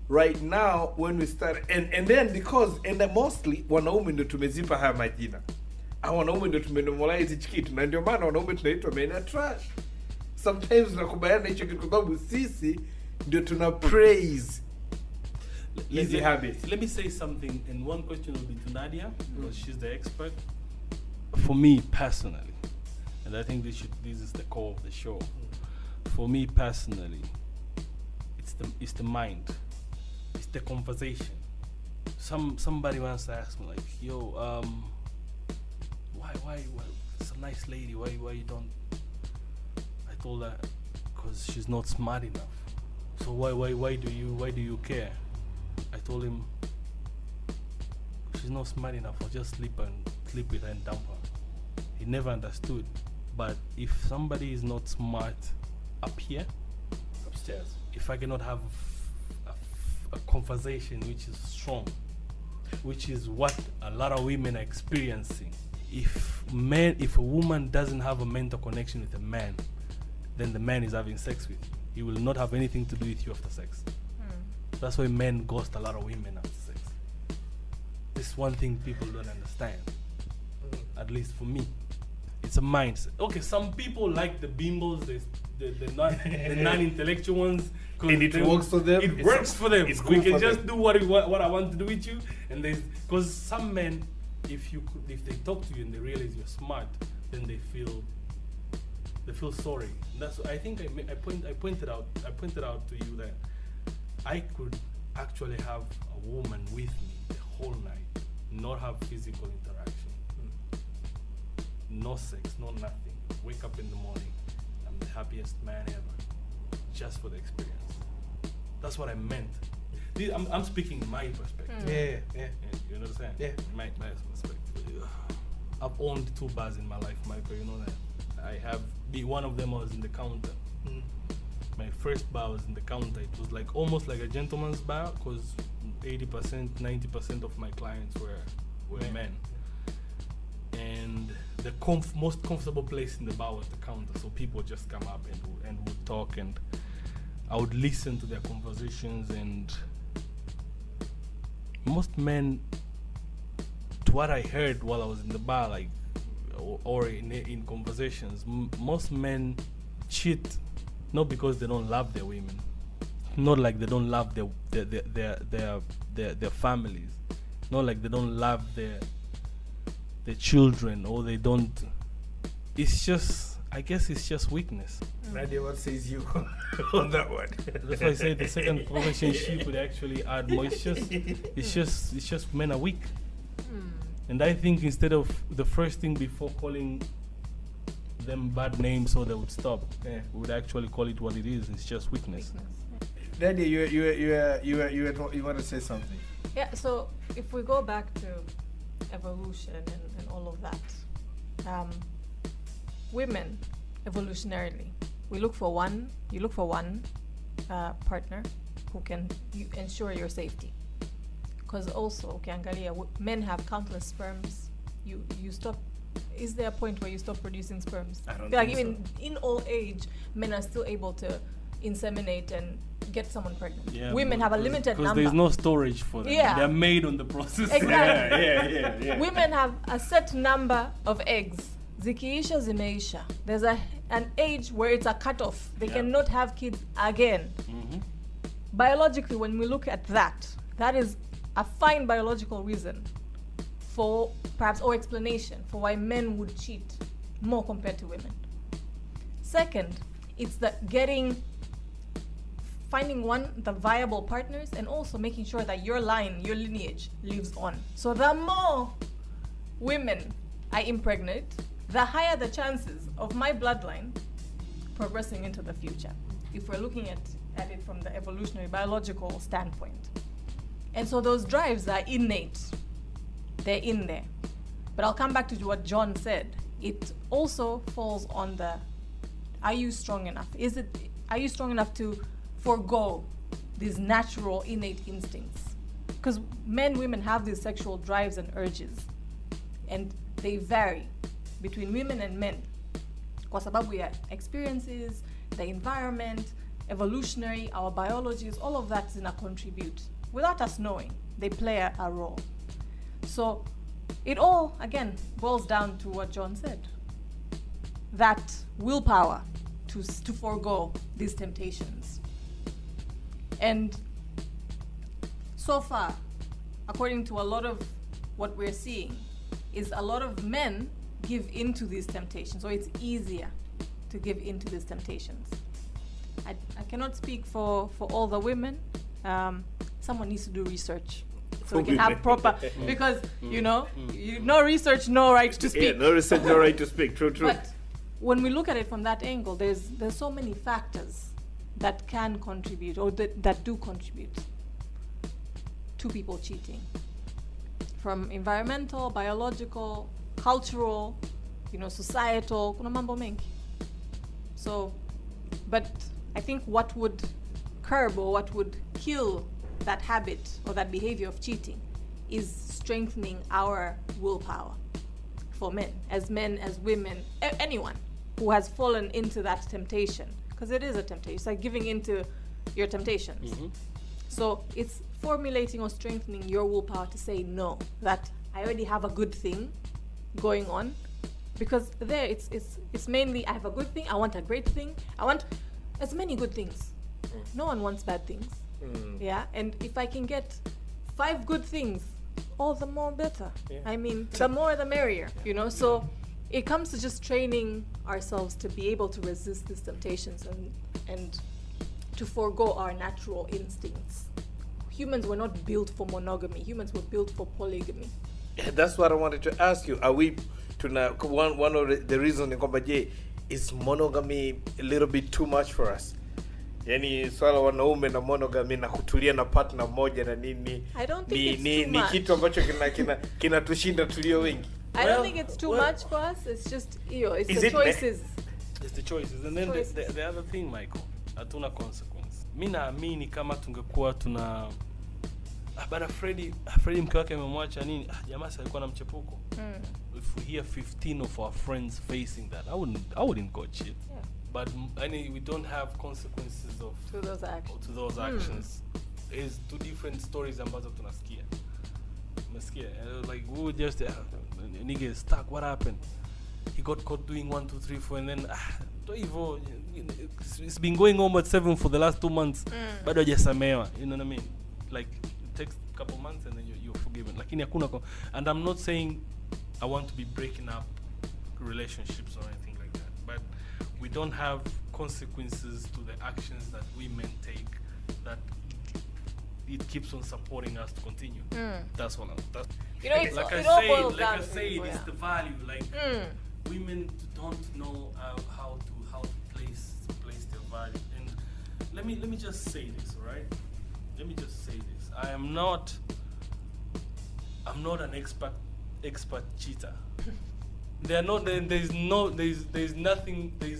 S2: right now when we start and then because mostly wanaume ndio tumezipa haya majina. Wanaume ndio tumenormalize hichi kitu na ndio maana wanaume tunaitwa men are trash. Sometimes nakubaliana hicho kitu kwa sababu sisi ndio tuna praise easy habits.
S4: Let me say something, and one question will be to Nadia because she's the expert. For me personally, And I think this is the core of the show. For me personally, it's the mind, it's the conversation. Somebody once asked me like, yo, why it's a nice lady, why you don't? I told her, because she's not smart enough. So why do you care? I told him, she's not smart enough, I'll just sleep with her and dump her. He never understood. But if somebody is not smart up here,
S2: Upstairs.
S4: if I cannot have a conversation which is strong, which is what a lot of women are experiencing. If a woman doesn't have a mental connection with a man, then the man is having sex with you. He will not have anything to do with you after sex. That's why men ghost a lot of women after sex. This is one thing people don't understand. At least for me, it's a mindset. Okay, some people like the bimbos, the non-intellectual ones,
S2: And it works for them.
S4: It works for them.
S2: It's
S4: We
S2: cool
S4: can
S2: for
S4: just
S2: them.
S4: do what I want to do with you, and because some men, if they talk to you and they realize you're smart, then they feel sorry. That's I think I pointed out to you that I could actually have a woman with me the whole night, not have physical interaction, no sex, no nothing. Wake up in the morning, I'm the happiest man ever, just for the experience. That's what I meant. I'm speaking my perspective.
S2: Yeah.
S4: You understand?
S2: Yeah.
S4: My perspective. I've owned 2 bars in my life, Michael. You know that. I have one of them. I was in the counter. My first bar was in the counter. It was like almost like a gentleman's bar, because 80%, 90% of my clients were men. And the most comfortable place in the bar was the counter, so people would just come up and would talk, and I would listen to their conversations. And most men, to what I heard while I was in the bar, like or in conversations, most men cheat not because they don't love their women, not like they don't love their families, not like they don't love their children, or they don't. It's just, I guess it's just weakness.
S2: Nadia, what says you on that one?
S4: That's why I say the second relationship would actually add more. It's just men are weak. And I think instead of the first thing before calling them bad names so they would stop, we would actually call it what it is. It's just weakness.
S2: Nadia, you want to say something?
S3: Yeah, so if we go back to evolution and all of that, women, evolutionarily, you look for one partner who can ensure your safety. Because also, ukiangalia, men have countless sperms. You stop. Is there a point where you stop producing sperms?
S2: I don't
S3: like
S2: think
S3: even in old age, men are still able to inseminate and get someone pregnant.
S4: Yeah,
S3: Women have a limited
S4: because
S3: number.
S4: there's no storage for them.
S3: Yeah.
S4: They're made on the process.
S3: Exactly.
S2: Yeah.
S3: Women have a set number of eggs. Zikiisha zimeisha. There's an age where it's a cutoff. They cannot have kids again. Biologically, when we look at that, that is a fine biological reason for perhaps, or explanation for why men would cheat more compared to women. Second, it's finding the viable partners, and also making sure that your lineage lives on. So the more women I impregnate, the higher the chances of my bloodline progressing into the future, if we're looking at it from the evolutionary biological standpoint. And so those drives are innate. They're in there. But I'll come back to what John said. It also falls on are you strong enough? Are you strong enough to forego these natural innate instincts? Because women have these sexual drives and urges, and they vary between women and men. Kwa sababu ya experiences, the environment, evolutionary, our biologies, all of that is going to contribute. Without us knowing, they play a role. So it all, again, boils down to what John said. That willpower to forego these temptations. And so far, according to a lot of what we're seeing, is a lot of men give into these temptations, or it's easier to give into these temptations. I cannot speak for all the women. Someone needs to do research so we can have proper, because no research, no right to speak.
S2: Yeah, no research, no right to speak. True.
S3: But when we look at it from that angle, there's so many factors that can contribute, or that do contribute to people cheating. From environmental, biological, cultural, societal, kuna mambo mengi. So, but I think what would curb or what would kill that habit or that behavior of cheating is strengthening our willpower for men, as women, anyone who has fallen into that temptation, because it is a temptation. It's like giving into your temptations.
S4: Mm-hmm.
S3: So it's formulating or strengthening your willpower to say no, that I already have a good thing going on, because there it's mainly I have a good thing, I want a great thing, I want as many good things. No one wants bad things. Yeah, and if I can get 5 good things, all the more better.
S2: Yeah.
S3: I mean, the more the merrier, So it comes to just training ourselves to be able to resist these temptations and to forego our natural instincts. Humans were not built for monogamy. Humans were built for polygamy.
S2: Yeah, that's what I wanted to ask you. Are we one of the reasons is monogamy a little bit too much for us? Yani swala wanaume na monogamy na kutulia na partner moja na nini.
S3: I don't think it's too
S2: ni
S3: much.
S2: Kitu ambacho kinatushinda tulio wengi.
S3: I don't think it's too much for us. It's just it's the choices.
S4: It's the choices. And then the other thing, Michael, hatuna consequence. Mimi naamini kama tungekuwa tuna baada Freddy mke wake amemwacha nini, jamaa alikuwa na mchepuko. If we hear 15 of our friends facing that, I wouldn't go cheat.
S3: Yeah.
S4: But we don't have consequences
S3: to those actions.
S4: Is 2 different stories ambazo tunasikia. Like we would just nigga is stuck. What happened? He got caught doing 1, 2, 3, 4, and then it's been going on at 7 for the last 2 months. Bado hajasamehewa. You know what I mean? Like it takes a couple months and then you're forgiven. Lakini hakuna. And I'm not saying I want to be breaking up relationships or anything like that, but we don't have consequences to the actions that women take that it keeps on supporting us to continue. That's what
S3: it's
S4: like
S3: it all boils down
S4: I say,
S3: to
S4: it's the value. Like women don't know how to place their value. And let me just say this, all right? Let me just say this. I'm not an expert cheater. There's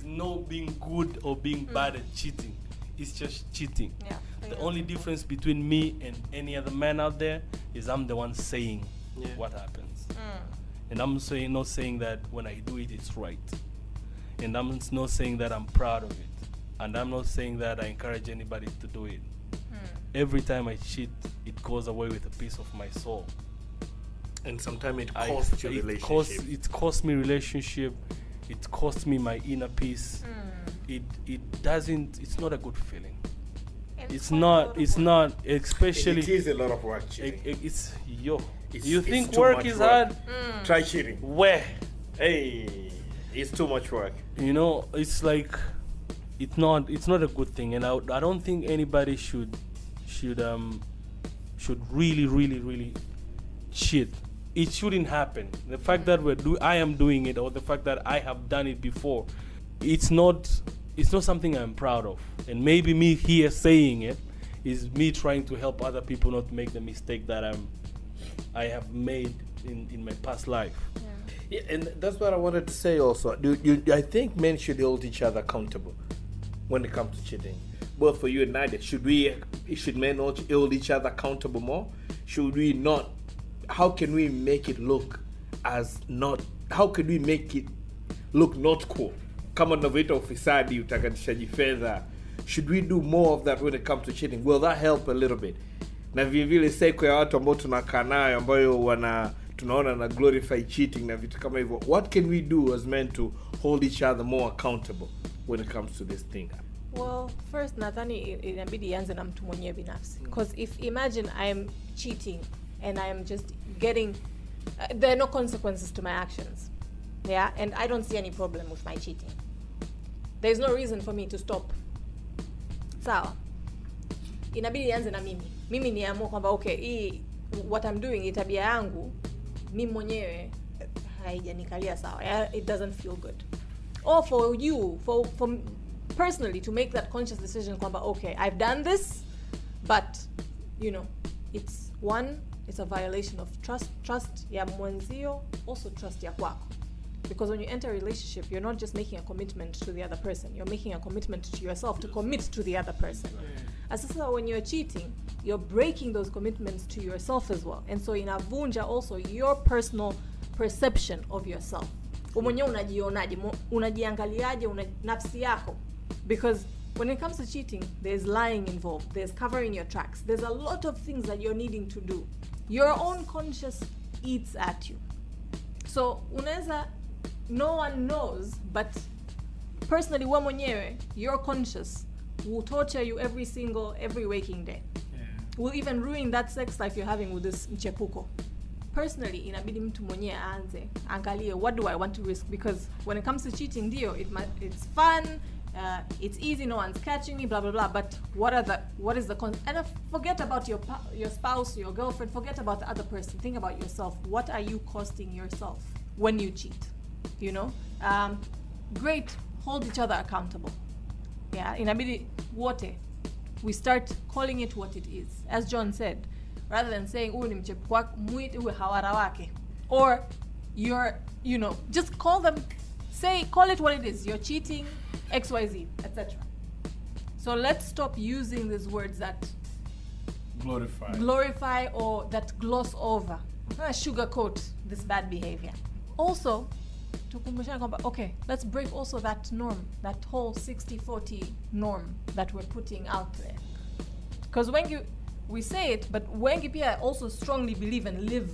S4: no being good or being bad at cheating. It's just cheating.
S3: Yeah.
S4: The only difference between me and any other man out there is I'm the one saying what happens. And I'm not saying that when I do it, it's right. And I'm not saying that I'm proud of it. And I'm not saying that I encourage anybody to do it. Every time I cheat, it goes away with a piece of my soul.
S2: And sometimes it costs your relationship.
S4: It costs me relationship. It costs me my inner peace. It's not a good feeling. It's not, especially.
S2: It is a lot of work cheating.
S4: You think work is hard?
S2: Try cheating.
S4: Where?
S2: Hey, it's too much work.
S4: It's like, it's not a good thing. And I don't think anybody should really, really, really cheat. It shouldn't happen. The fact that I am doing it, or the fact that I have done it before, it's not something I'm proud of. And maybe me here saying it is me trying to help other people not make the mistake that I have made in my past life.
S2: Yeah, and that's what I wanted to say also. I think men should hold each other accountable when it comes to cheating. Both for you and Nadia, should men hold each other accountable more? Should we not? How can we make it look how can we make it look not cool? Kama unavyoita ufisadi, utakatishaji fedha. Should we do more of that when it comes to cheating? Will that help a little bit? Na vile seko ya watu ambao tunakaa nayo ambayo tunaona na glorify cheating na vitu kama hivyo. What can we do as men to hold each other more accountable when it comes to this thing?
S3: Well, first nadhani inabidi ianze na mtu mwenyewe binafsi. Because if imagine I am cheating and I am just getting there are no consequences to my actions. Yeah, and I don't see any problem with my cheating. There's no reason for me to stop. Sawa. Inabidi ianze na mimi. Mimi niamua kwamba okay, what I'm doing, hii tabia yangu mimi mwenyewe haijanikalia sawa. Yeah, it doesn't feel good. Or for you, for personally to make that conscious decision kwamba okay, I've done this, but it's a violation of trust ya mwenzio, also trust ya kwako. Because when you enter a relationship, you're not just making a commitment to the other person, you're making a commitment to yourself to commit to the other person. As when you're cheating, you're breaking those commitments to yourself as well. And so inavunja also your personal perception of yourself. Mwenyewe unajionaje, unajiangaliaje nafsi yako. Because when it comes to cheating, there's lying involved, there's covering your tracks, there's a lot of things that you're needing to do. Your own conscience eats at you. So unaweza, no one knows, but personally wewe mwenyewe, your conscience will torture you every waking day. Will even ruin that sex life you're having with this mchepuko. Personally, inabidi mtu mwenyewe aanze angalie, what do I want to risk? Because when it comes to cheating, it's fun, it's easy, no one's catching me, blah blah blah. But what is the and forget about your spouse, your girlfriend, forget about the other person. Think about yourself. What are you costing yourself when you cheat? Great, hold each other accountable. Yeah, inabidi wote we start calling it what it is. As John said, rather than saying ni mchepuko wako, muite uwe hawara wake, or you're just call it what it is. You're cheating, XYZ, etc. So let's stop using these words that glorify or that gloss over, sugarcoat this bad behavior. Also, tukumbushana kwamba okay, let's break also that norm, that whole 60-40 norm that we're putting out there. Because wengi, we say it, but wengi pia also strongly believe and live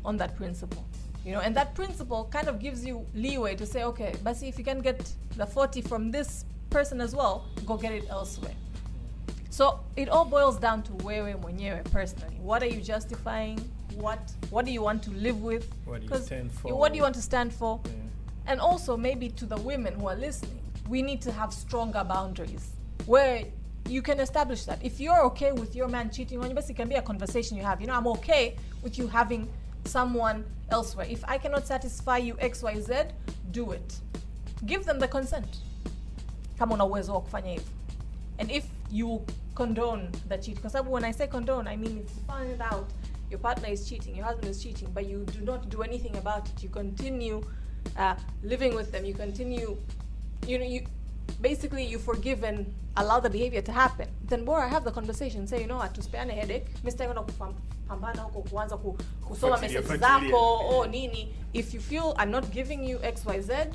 S3: on that principle. And that principle kind of gives you leeway to say, okay, but see, if you can get the 40 from this person as well, go get it elsewhere. So it all boils down to wewe mwenyewe personally. What are you justifying? What do you want to live with?
S2: What do you stand for?
S3: What do you want to stand for? Yeah. And also maybe to the women who are listening, we need to have stronger boundaries where you can establish that. If you're okay with your man cheating on you, it can be a conversation you have. I'm okay with you having someone elsewhere. If I cannot satisfy you XYZ, do it. Give them the consent. Kama una uwezo wa kufanya hivyo. And if you condone the cheat, because when I say condone, I mean if you find out your partner is cheating, your husband is cheating, but you do not do anything about it, you continue living with them, you continue, basically you forgive and allow the behavior to happen, then bora have the conversation, say, atusipeane headache, Mr. Pambana huko kuanza kusoma message zako o nini. If you feel I'm not giving you XYZ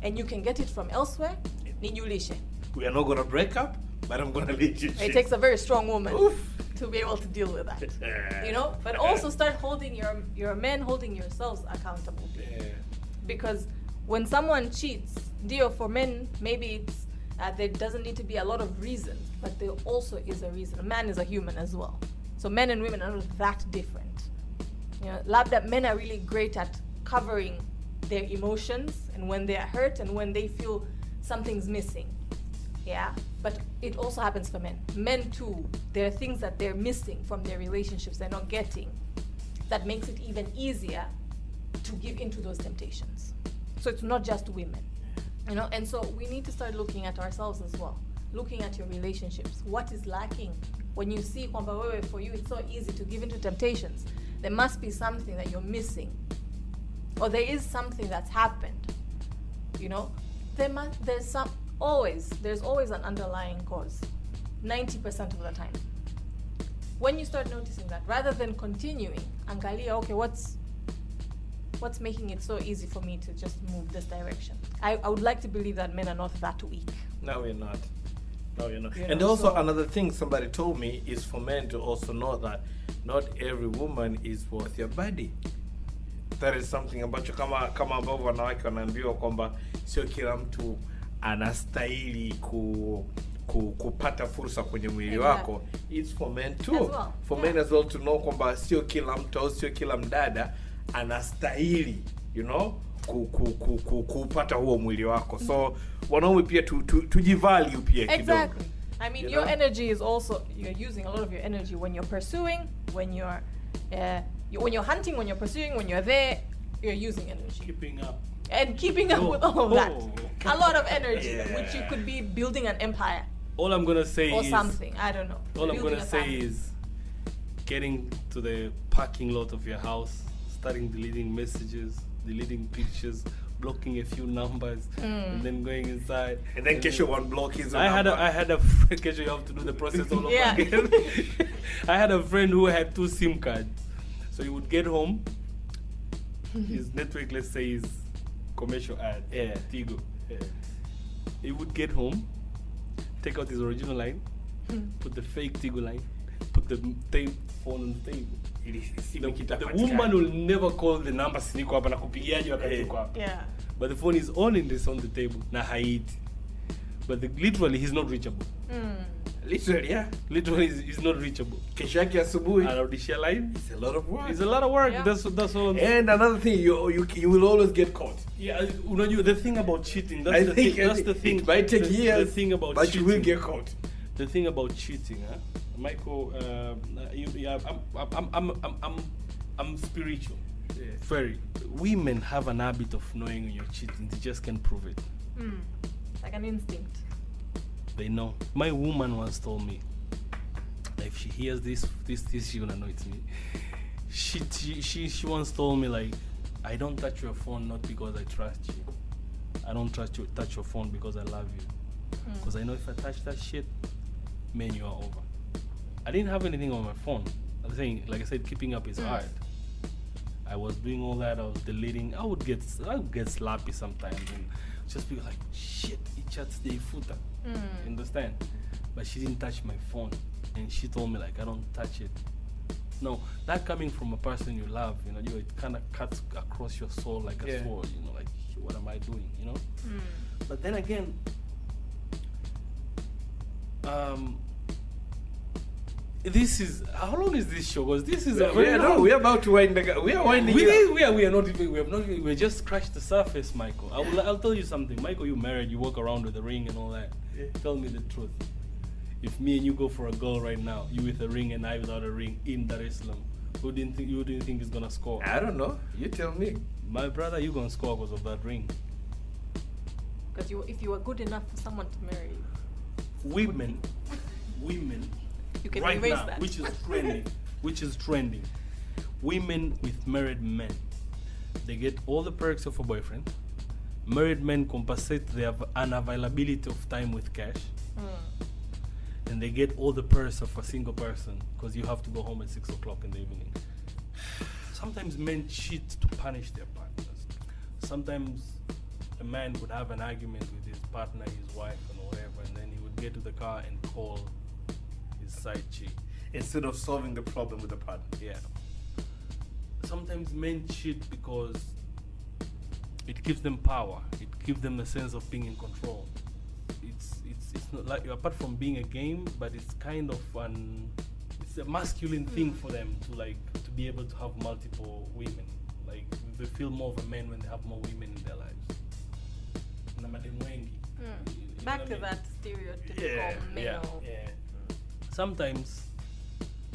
S3: and you can get it from elsewhere, nijulishe.
S2: We are not going to break up, but I'm going to lead you.
S3: It takes a very strong woman to be able to deal with that. But also start holding your men, holding yourselves accountable.
S2: Yeah.
S3: Because when someone cheats, for men, maybe it's there doesn't need to be a lot of reasons, but there also is a reason. A man is a human as well. So men and women are not that different. Labda men are really great at covering their emotions and when they are hurt and when they feel something's missing. Yeah, but it also happens for men. Men too, there are things that they're missing from their relationships, they're not getting, that makes it even easier to give into those temptations. So it's not just women, and so we need to start looking at ourselves as well, looking at your relationships. What is lacking? When you see kwamba wewe, for you it's so easy to give into temptations, there must be something that you're missing, or there is something that's happened. There's always an underlying cause, 90% of the time. When you start noticing that, rather than continuing, angalia, okay, what's making it so easy for me to just move this direction? I would like to believe that men are not that weak.
S2: No, we're not. And also another thing somebody told me is for men to also know that not every woman is worth your body. That is something ambacho kama ambavyo wanawake wanaambiwa kwamba sio kila mtu anastahili kupata fursa kwenye mwili wako. It's for men too. For men as well to know kwamba sio kila mtu au sio kila mdada anastahili, kupata huo mwili wako. So wanaume pia tujivalue pia kidogo.
S3: Exactly. I mean, your energy is also, you're using a lot of your energy when you're pursuing, when you're hunting, when you're pursuing, when you're there, you're using energy.
S4: Keeping up.
S3: And keeping up with all of that. A lot of energy, which you could be building an empire.
S4: All I'm gonna say
S3: or
S4: is
S3: something, I don't know.
S4: All I'm
S3: Building
S4: gonna
S3: a
S4: say
S3: family.
S4: is getting to the parking lot of your house, starting deleting messages, deleting pictures, blocking a few numbers, and then going inside.
S2: And then Kesho one block his
S4: I had a friend. Kesho, you have to do the process all over
S3: Yeah.
S4: again. I had a friend who had 2 SIM cards, so he would get home. His network, let's say, is commercial ad, Tigo. He would get home, take out his original line, put the fake Tigo line, put the phone on the table. The woman will never call the number siniko hapa na kupigiaje wakati uko hapa.
S3: Yeah.
S4: But the phone is on on the table na haiti. But literally he's not reachable. Literally he's not reachable.
S2: Kesho yake asubuhi
S4: Anarudishia line.
S2: it's a lot of work.
S4: It's a lot of work.
S3: Yeah.
S4: That's all.
S2: And another thing, you will always get caught.
S4: Yeah, the thing about cheating. That's
S2: I
S4: the
S2: think
S4: thing. That's the thing.
S2: It might take years,
S4: The thing about
S2: but
S4: cheating.
S2: you will get caught.
S4: The thing about cheating, Michael. I'm spiritual.
S2: Yeah.
S4: Very. Women have an habit of knowing when you're cheating. They just can't prove it.
S3: Like an instinct.
S4: They know. My woman once told me, if she hears this, she gonna know it's me. She once told me, like, I don't touch your phone not because I trust you. I don't touch your phone because I love you. Because I know if I touch that shit, man, you are over. I didn't have anything on my phone. I'm saying, like I said, keeping up is hard. I was doing all that. I was deleting. I would get slappy sometimes and just be like, shit, it chats the footer. You understand? But she didn't touch my phone, and she told me, like, I don't touch it. No, that coming from a person you love, it kind of cuts across your soul like a sword. Like, what am I doing? But then again, this is, how long is this show? Because this is
S2: we're about to wind we are winding
S4: we just scratched the surface, Michael. I'll tell you something, Michael. You married, you walk around with a ring and all that. Tell me the truth. If me and you go for a girl right now, you with a ring and I without a ring in Dar es Salaam, who do you think is gonna score?
S2: I don't know. You tell me.
S4: My brother, you gonna score because of that ring.
S3: Because if you were good enough for someone to marry you.
S4: Women,
S3: You can
S4: right
S3: erase
S4: now,
S3: that.
S4: which is trending. Women with married men, they get all the perks of a boyfriend. Married men compensate their unavailability of time with cash, and they get all the perks of a single person because you have to go home at 6 o'clock in the evening. Sometimes men cheat to punish their partners. Sometimes a man would have an argument with his partner, his wife, and whatever, and then he would get to the car and call his side chick
S2: Instead of solving the problem with the partner.
S4: Yeah. Sometimes men cheat because it gives them power. It gives them a sense of being in control. It's not like, apart from being a game, but it's kind of it's a masculine thing for them to be able to have multiple women. Like, they feel more of a man when they have more women in their lives. Na madem wengi.
S3: Back to that stereotypical male.
S4: Yeah. Sometimes,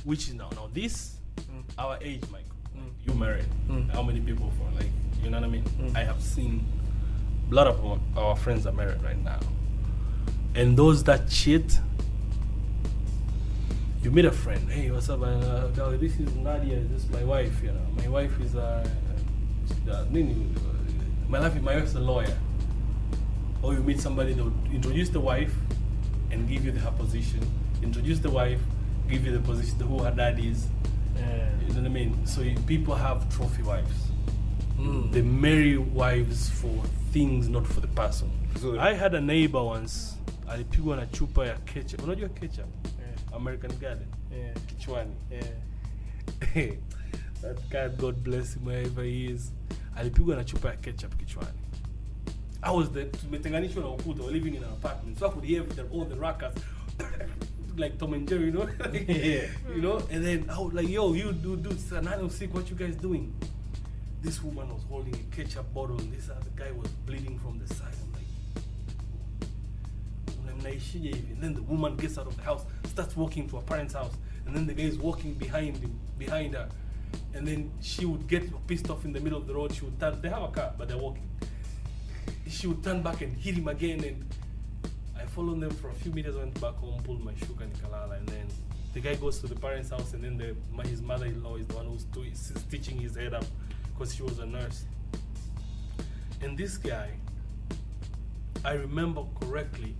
S4: which is now this, our age, Michael. You married. How many people for? Like, you know what I mean? I have seen a lot of our friends are married right now. And those that cheat, you meet a friend. Hey, what's up? This is Nadia. This is my wife. My wife is my wife's a lawyer. Or you meet somebody that will introduce the wife and give you her position. Introduce the wife, give you the position, who her dad is. You know what I mean? So people have trophy wives. They marry wives for things, not for the person. So I had a neighbor once, alipigwa na chupa ya ketchup. Unajua ketchup? American Garden. Kichwani. That guy, God bless him wherever he is. Alipigwa na chupa ya ketchup kichwani. I was there, tumetenganishwa na ukuta, we're living in an apartment, so I could hear all the rackers, like Tom and Jerry, You know, and then I was like, yo, you do 9 or 6, what you guys doing? this woman was holding a ketchup bottle and this other guy was bleeding from the side. I'm like, and then the woman gets out of the house, starts walking to her parents' house, and then the guy is walking behind her, and then she would get pissed off in the middle of the road. She would turn, they have a car but they're walking, she would turn back and hit him again, and I followed them for a few meters, went back home, pulled my shuka and kalala, and then the guy goes to the parents' house, and then his mother-in-law is the one who's stitching his head up because she was a nurse. And this guy, I remember correctly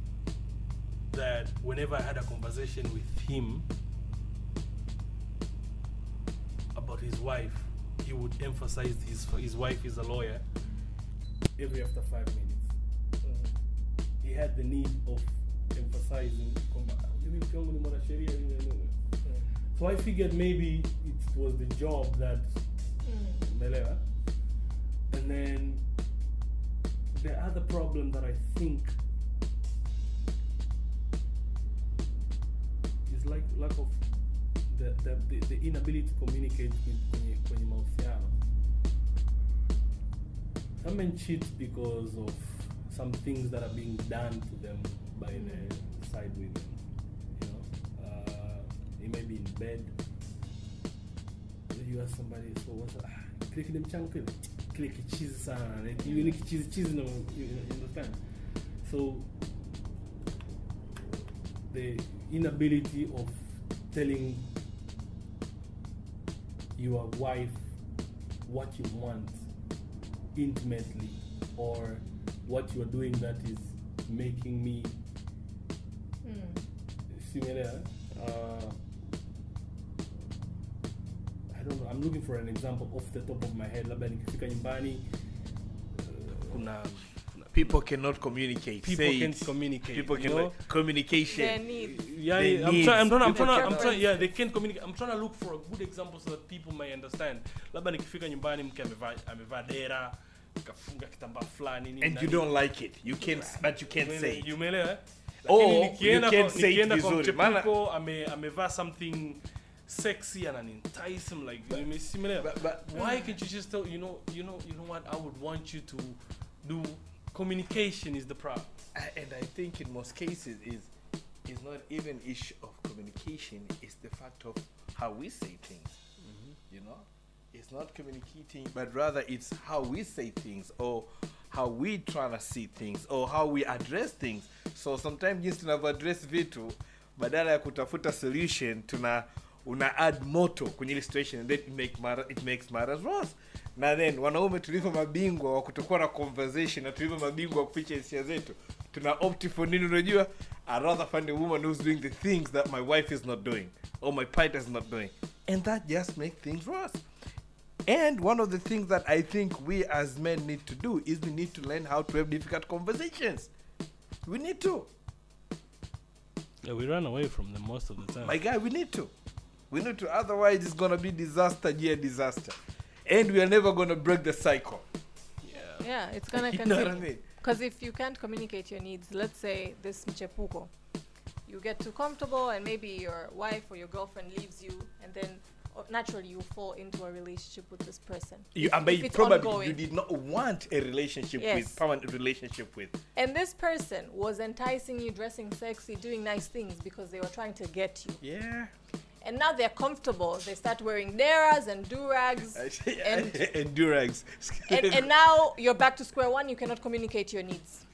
S4: that whenever I had a conversation with him about his wife, he would emphasize his wife is a lawyer every after 5 minutes. He had the need of emphasizing. So I figured maybe it was the job that and then the other problem that I think is like lack of the inability to communicate with kwenye mahusiano. Some men cheat because of some things that are being done to them by the side women. You know, it may be in bed. You ask somebody, so what's that? Click them chunky, click cheese, and you like cheese, no, you understand? So the inability of telling your wife what you want intimately, or what you are doing that is making me similar. I don't know. I'm looking for an example off the top of my head. Labda nikifika nyumbani,
S2: people cannot communicate.
S4: People can't communicate.
S2: People can communication.
S3: Their needs.
S4: Yeah,
S2: Their
S4: I'm
S2: needs.
S4: trying. Yeah, they can't communicate. I'm trying to look for a good example so that people may understand. Labda nikifika nyumbani, mke amevaa dera, kafunga kitambaa fulani nini.
S2: And you don't like it. You can't, but you can't say it.
S4: You umeelewa?
S2: Or you can't say it vizuri.
S4: Mchepuko amevaa something sexy and an entice him, like but why can't you just tell, you know what, I would want you to do. Communication is the problem,
S2: and I think in most cases is not even issue of communication. It's the fact of how we say things. You know, it's not communicating, but rather it's how we say things, or how we try to see things, or how we address things. So sometimes jinsi tunavyoaddress vitu, badala ya kutafuta solution, una add moto kwenye ile situation, and then it makes matters worse. Na then wanaume tulivyo mabingwa wa kutokuwa na conversation, na tulivyo mabingwa wa kuficha hisia zetu, tuna opt for nini unajua? I'd rather find a woman who's doing the things that my wife is not doing, or my partner is not doing, and that just makes things worse. And one of the things that I think we as men need to do is we need to learn how to have difficult conversations. We need to.
S4: Yeah, we run away from them most of the time.
S2: My guy, we need to. We need to. Otherwise, it's gonna be disaster, disaster, and we are never gonna break the cycle.
S3: Yeah, it's gonna
S2: You
S3: continue.
S2: know what I mean?
S3: Because if you can't communicate your needs, let's say this mchepuko, you get too comfortable, and maybe your wife or your girlfriend leaves you, and then naturally you fall into a relationship with this person.
S2: You
S3: it's
S2: probably
S3: ongoing.
S2: you did not want a relationship with, permanent relationship with.
S3: And this person was enticing you, dressing sexy, doing nice things because they were trying to get you.
S2: Yeah.
S3: And now they're comfortable. They start wearing deras and do-rags.
S2: and durags.
S3: and now you're back to square one. You cannot communicate your needs.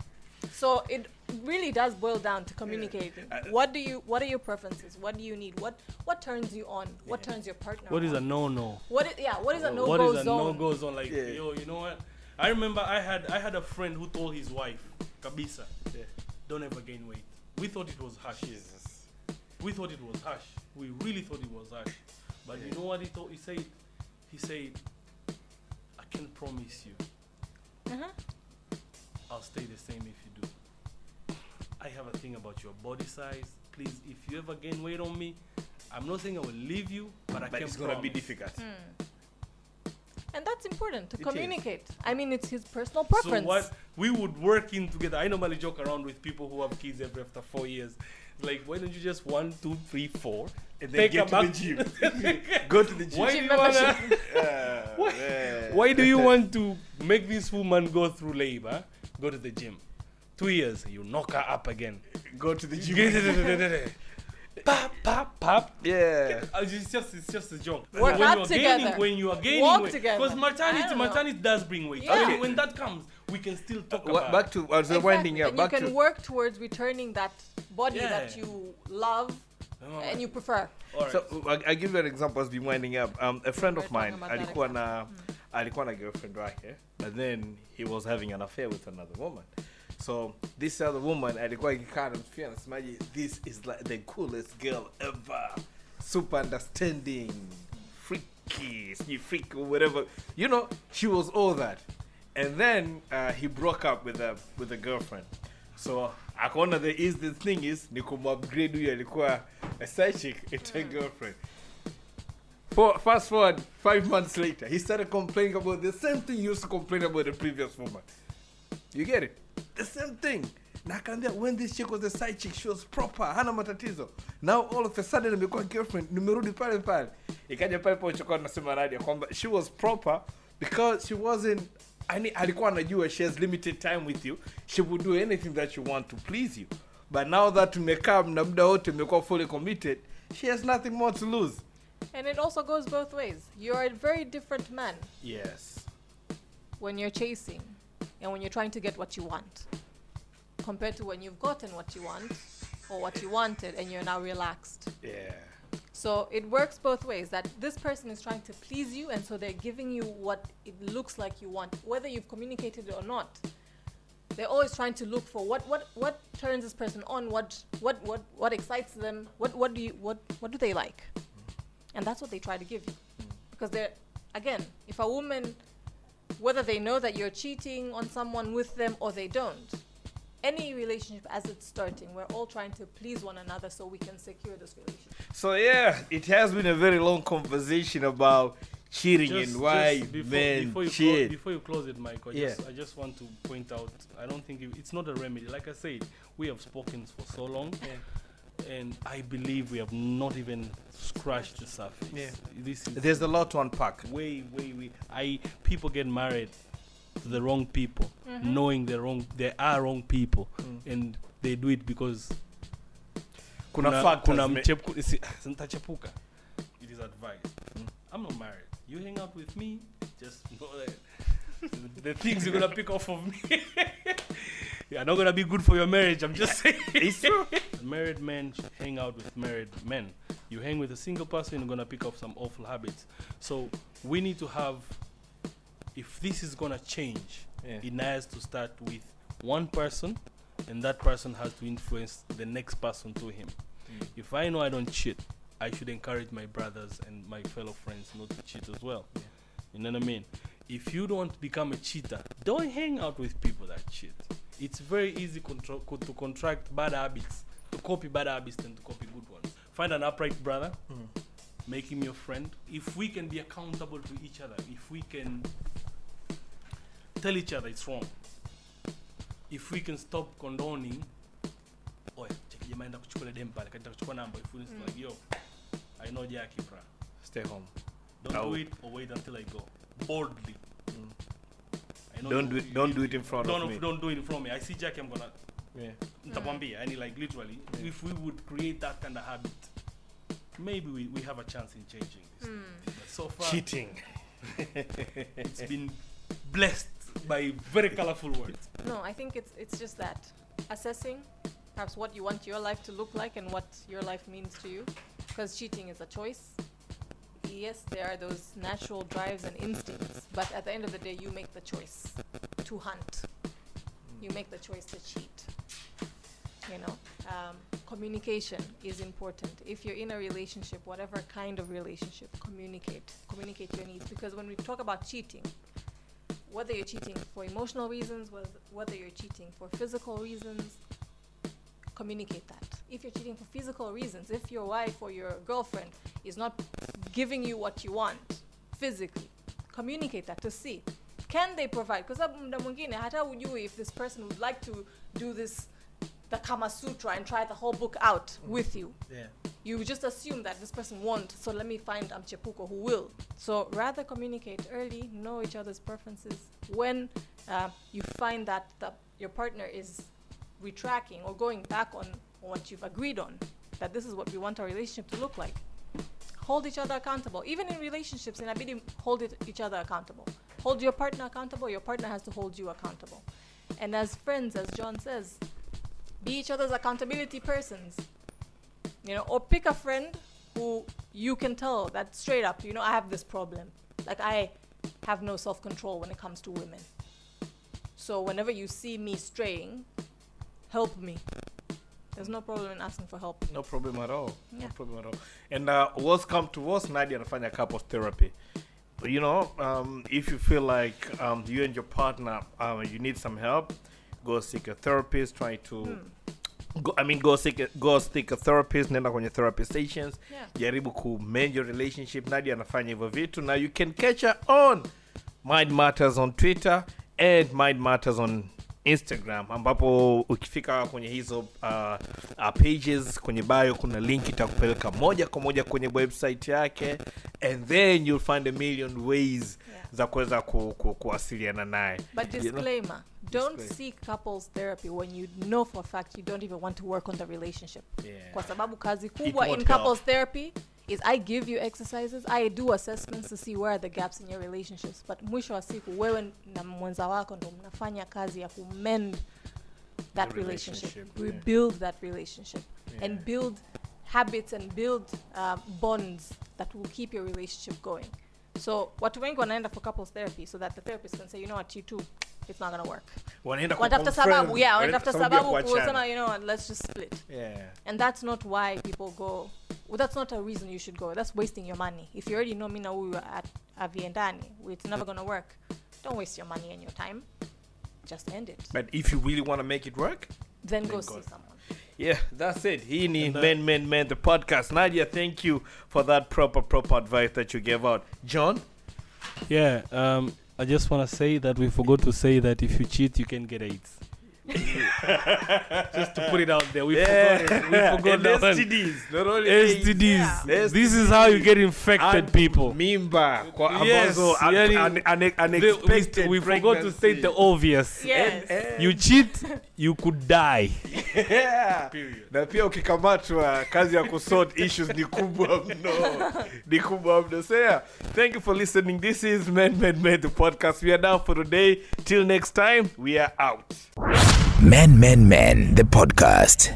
S3: So it really does boil down to communicating. What are your preferences? What do you need? What turns you on? What turns your partner
S4: What
S3: on?
S4: is a no-no?
S3: What is a no-go
S4: What is a
S3: zone?
S4: no-go zone? Like, yo, you know what? I remember I had a friend who told his wife, Kabisa, don't ever gain weight. We thought it was harsh.
S2: Jesus.
S4: We thought it was harsh. We really thought it was harsh. But you know what he said? He said, I can promise you, I'll stay the same if you do. I have a thing about your body size. Please, if you ever gain weight on me, I'm not saying I will leave you, but I can
S2: it's
S4: promise.
S2: gonna be difficult.
S3: And that's important to
S2: It
S3: communicate. I mean, it's his personal preference.
S4: So what we would work in together. I normally joke around with people who have kids every after 4 years. Like, why don't you just 1, 2, 3, 4
S2: And
S4: Take
S2: then get
S4: her
S2: to the gym. Go to the gym.
S4: Why do
S3: Gym
S4: you wanna?
S2: Man.
S4: Why do you want to make this woman go through labor? Go to the gym. 2 years, you knock her up again.
S2: Go to the gym.
S4: Pop, pop, pop.
S2: Yeah.
S4: It's just a joke.
S3: Work out together.
S4: When you are gaining
S3: Walk
S4: weight,
S3: together.
S4: because
S3: I don't know.
S4: maternity does bring weight.
S3: Yeah.
S4: Okay. When that comes, we can still talk about.
S2: Back to winding up.
S3: And
S2: Back
S3: you can
S2: to
S3: work towards returning that body
S4: Yeah.
S3: that you love and you prefer.
S4: Alright.
S2: So I give you an example as we winding up. A friend
S3: We're
S2: of mine,
S3: talking about that
S2: alikuwa na girlfriend wake, but then he was having an affair with another woman. So this other woman alikuwa ikikaa anamfikia anasemaje, this is like the coolest girl ever, super understanding, freaky, freak or whatever. You know, she was all that. And then he broke up with a girlfriend. So akaona the thing is ni kumupgrade huyo alikuwa a side chick into a girlfriend. Fast forward 5 months later, he started complaining about the same thing he used to complain about the previous woman. You get it? The same thing. Nakwambia, when this chick was a side chick, she was proper, hana matatizo. Now all of a sudden nimekuwa girlfriend, nimerudi pale pale. Ikaja pale po chokuwa nasema Nadia kwamba she was proper because she wasn't alikuwa anajua she has limited time with you. She would do anything that you want to please you. But now that tumekaa na muda wote umekuwa fully committed, she has nothing more to lose.
S3: And it also goes both ways. You're a very different man
S2: Yes.
S3: when you're chasing and when you're trying to get what you want compared to when you've gotten what you want or what you wanted and you're now relaxed.
S2: Yeah.
S3: So it works both ways, that this person is trying to please you and so they're giving you what it looks like you want, whether you've communicated it or not. They're always trying to look for what turns this person on, what excites them, what do they like? And that's what they try to give you. Because they're, again, if a woman, whether they know that you're cheating on someone with them or they don't, any relationship as it's starting, we're all trying to please one another so we can secure this relationship.
S2: So yeah, it has been a very long conversation about cheating and why men cheat.
S4: Before you close it, Mike, I just want to point out, I don't think it's not a remedy. Like I said, we have spoken for so long. And I believe we have not even scratched the surface.
S2: Yeah.
S4: There's
S2: a lot to unpack.
S4: People get married to the wrong people, knowing they are wrong people, and they do it because
S2: kuna
S4: it is advice. I'm not married. You hang out with me, just know that the things you're gonna pick off of me are not gonna be good for your marriage. I'm just saying.
S2: It's true.
S4: Married men should hang out with married men. You hang with a single person, you're gonna pick up some awful habits. So we need to have, if this is gonna change, it has to start with one person, and that person has to influence the next person to him. If I know I don't cheat, I should encourage my brothers and my fellow friends not to cheat as well. You know what I mean? If you don't want to become a cheater, don't hang out with people that cheat. It's very easy to contract bad habits, to copy bad habits than to copy good ones. Find an upright brother, make him your friend. If we can be accountable to each other, if we can tell each other it's wrong, if we can stop condoning, if we like, yo, I know Jackie, bro.
S2: Stay home.
S4: Don't do it or wait until I go. Boldly.
S2: Don't do it in front of me.
S4: Don't do it in front of me. I see Jackie, I'm gonna. And like literally, if we would create that kind of habit, maybe we have a chance in changing this. But so far,
S2: cheating.
S4: It's been blessed by very colorful words.
S3: No, I think it's just that assessing perhaps what you want your life to look like and what your life means to you, because cheating is a choice. Yes, there are those natural drives and instincts, but at the end of the day, you make the choice to hunt. You make the choice to cheat. You know, communication is important. If you're in a relationship, whatever kind of relationship, communicate your needs. Because when we talk about cheating, whether you're cheating for emotional reasons, whether you're cheating for physical reasons, communicate that. If you're cheating for physical reasons, if your wife or your girlfriend is not giving you what you want physically, communicate that to see, can they provide? Because muda mwingine hata hujui if this person would like to do this, the Kama Sutra, and try the whole book out with you. you just assume that this person won't, so let me find Amchepuko who will. So rather communicate early, know each other's preferences. When you find that your partner is retracting or going back on what you've agreed on, that this is what we want our relationship to look like, hold each other accountable. Even in relationships, in Abidi, hold each other accountable. Hold your partner accountable, your partner has to hold you accountable. And as friends, as John says, be each other's accountability persons. Or pick a friend who you can tell that straight up, I have this problem. Like, I have no self-control when it comes to women. So whenever you see me straying, help me. There's no problem in asking for help.
S2: No problem at all.
S3: Yeah.
S2: No problem at all. And worst come to worst, Nadia anafanya couples therapy. But if you feel like you and your partner, you need some help, go seek a therapist. Try to go seek a therapist. Nenda kwenye therapy stations.
S3: Yeah.
S2: Jaribu ku mend your relationship. Nadia anafanya hivyo vitu. Now you can catch her on Mind Matters on Twitter and Mind Matters on Instagram, ambapo ukifika kwenye hizo pages kwenye bio kuna link itakupeleka moja kwa moja kwenye website yake, and then you'll find a million ways za kuweza kuwasiliana naye.
S3: But disclaimer, don't seek couples therapy when you know for a fact you don't even want to work on the relationship. Kwa sababu kazi kubwa in couples therapy is I give you exercises, I do assessments to see where are the gaps in your relationships, but mwisho wa siku wewe na mwenza wako ndo mnafanya kazi ya kumend that relationship. Rebuild that relationship and build habits and build bonds that will keep your relationship going. So watu wengi wanaenda for couples therapy so that the therapist can say, you know what, you two, it's not gonna work. Watafuta sababu kusema, you know what, let's just split. And that's not why people go. Well, that's not a reason you should go. That's wasting your money. If you already know me now, we are at Aviendani, it's never gonna work. Don't waste your money and your time. Just end it.
S2: But if you really want to make it work,
S3: then go see someone.
S2: Yeah, that's it. Hini Men, the podcast. Nadia, thank you for that proper advice that you gave out. John?
S4: Yeah, I just want to say that we forgot to say that if you cheat, you can get AIDS. Just to put it out there, we forgot that one.
S2: STDs, not only
S4: STDs.
S2: Yeah.
S4: This is how you get infected, people.
S2: Mimba.
S4: Yes,
S2: Unexpected
S4: we forgot to state the obvious.
S3: Yes.
S4: You cheat, you could die.
S2: Yeah. Na pia ukikamatwa kazi ya kusort issues ni kubwa mno. So yeah, thank you for listening. This is Men, the podcast. We are done for today. Till next time, we are out.
S1: Men, the podcast.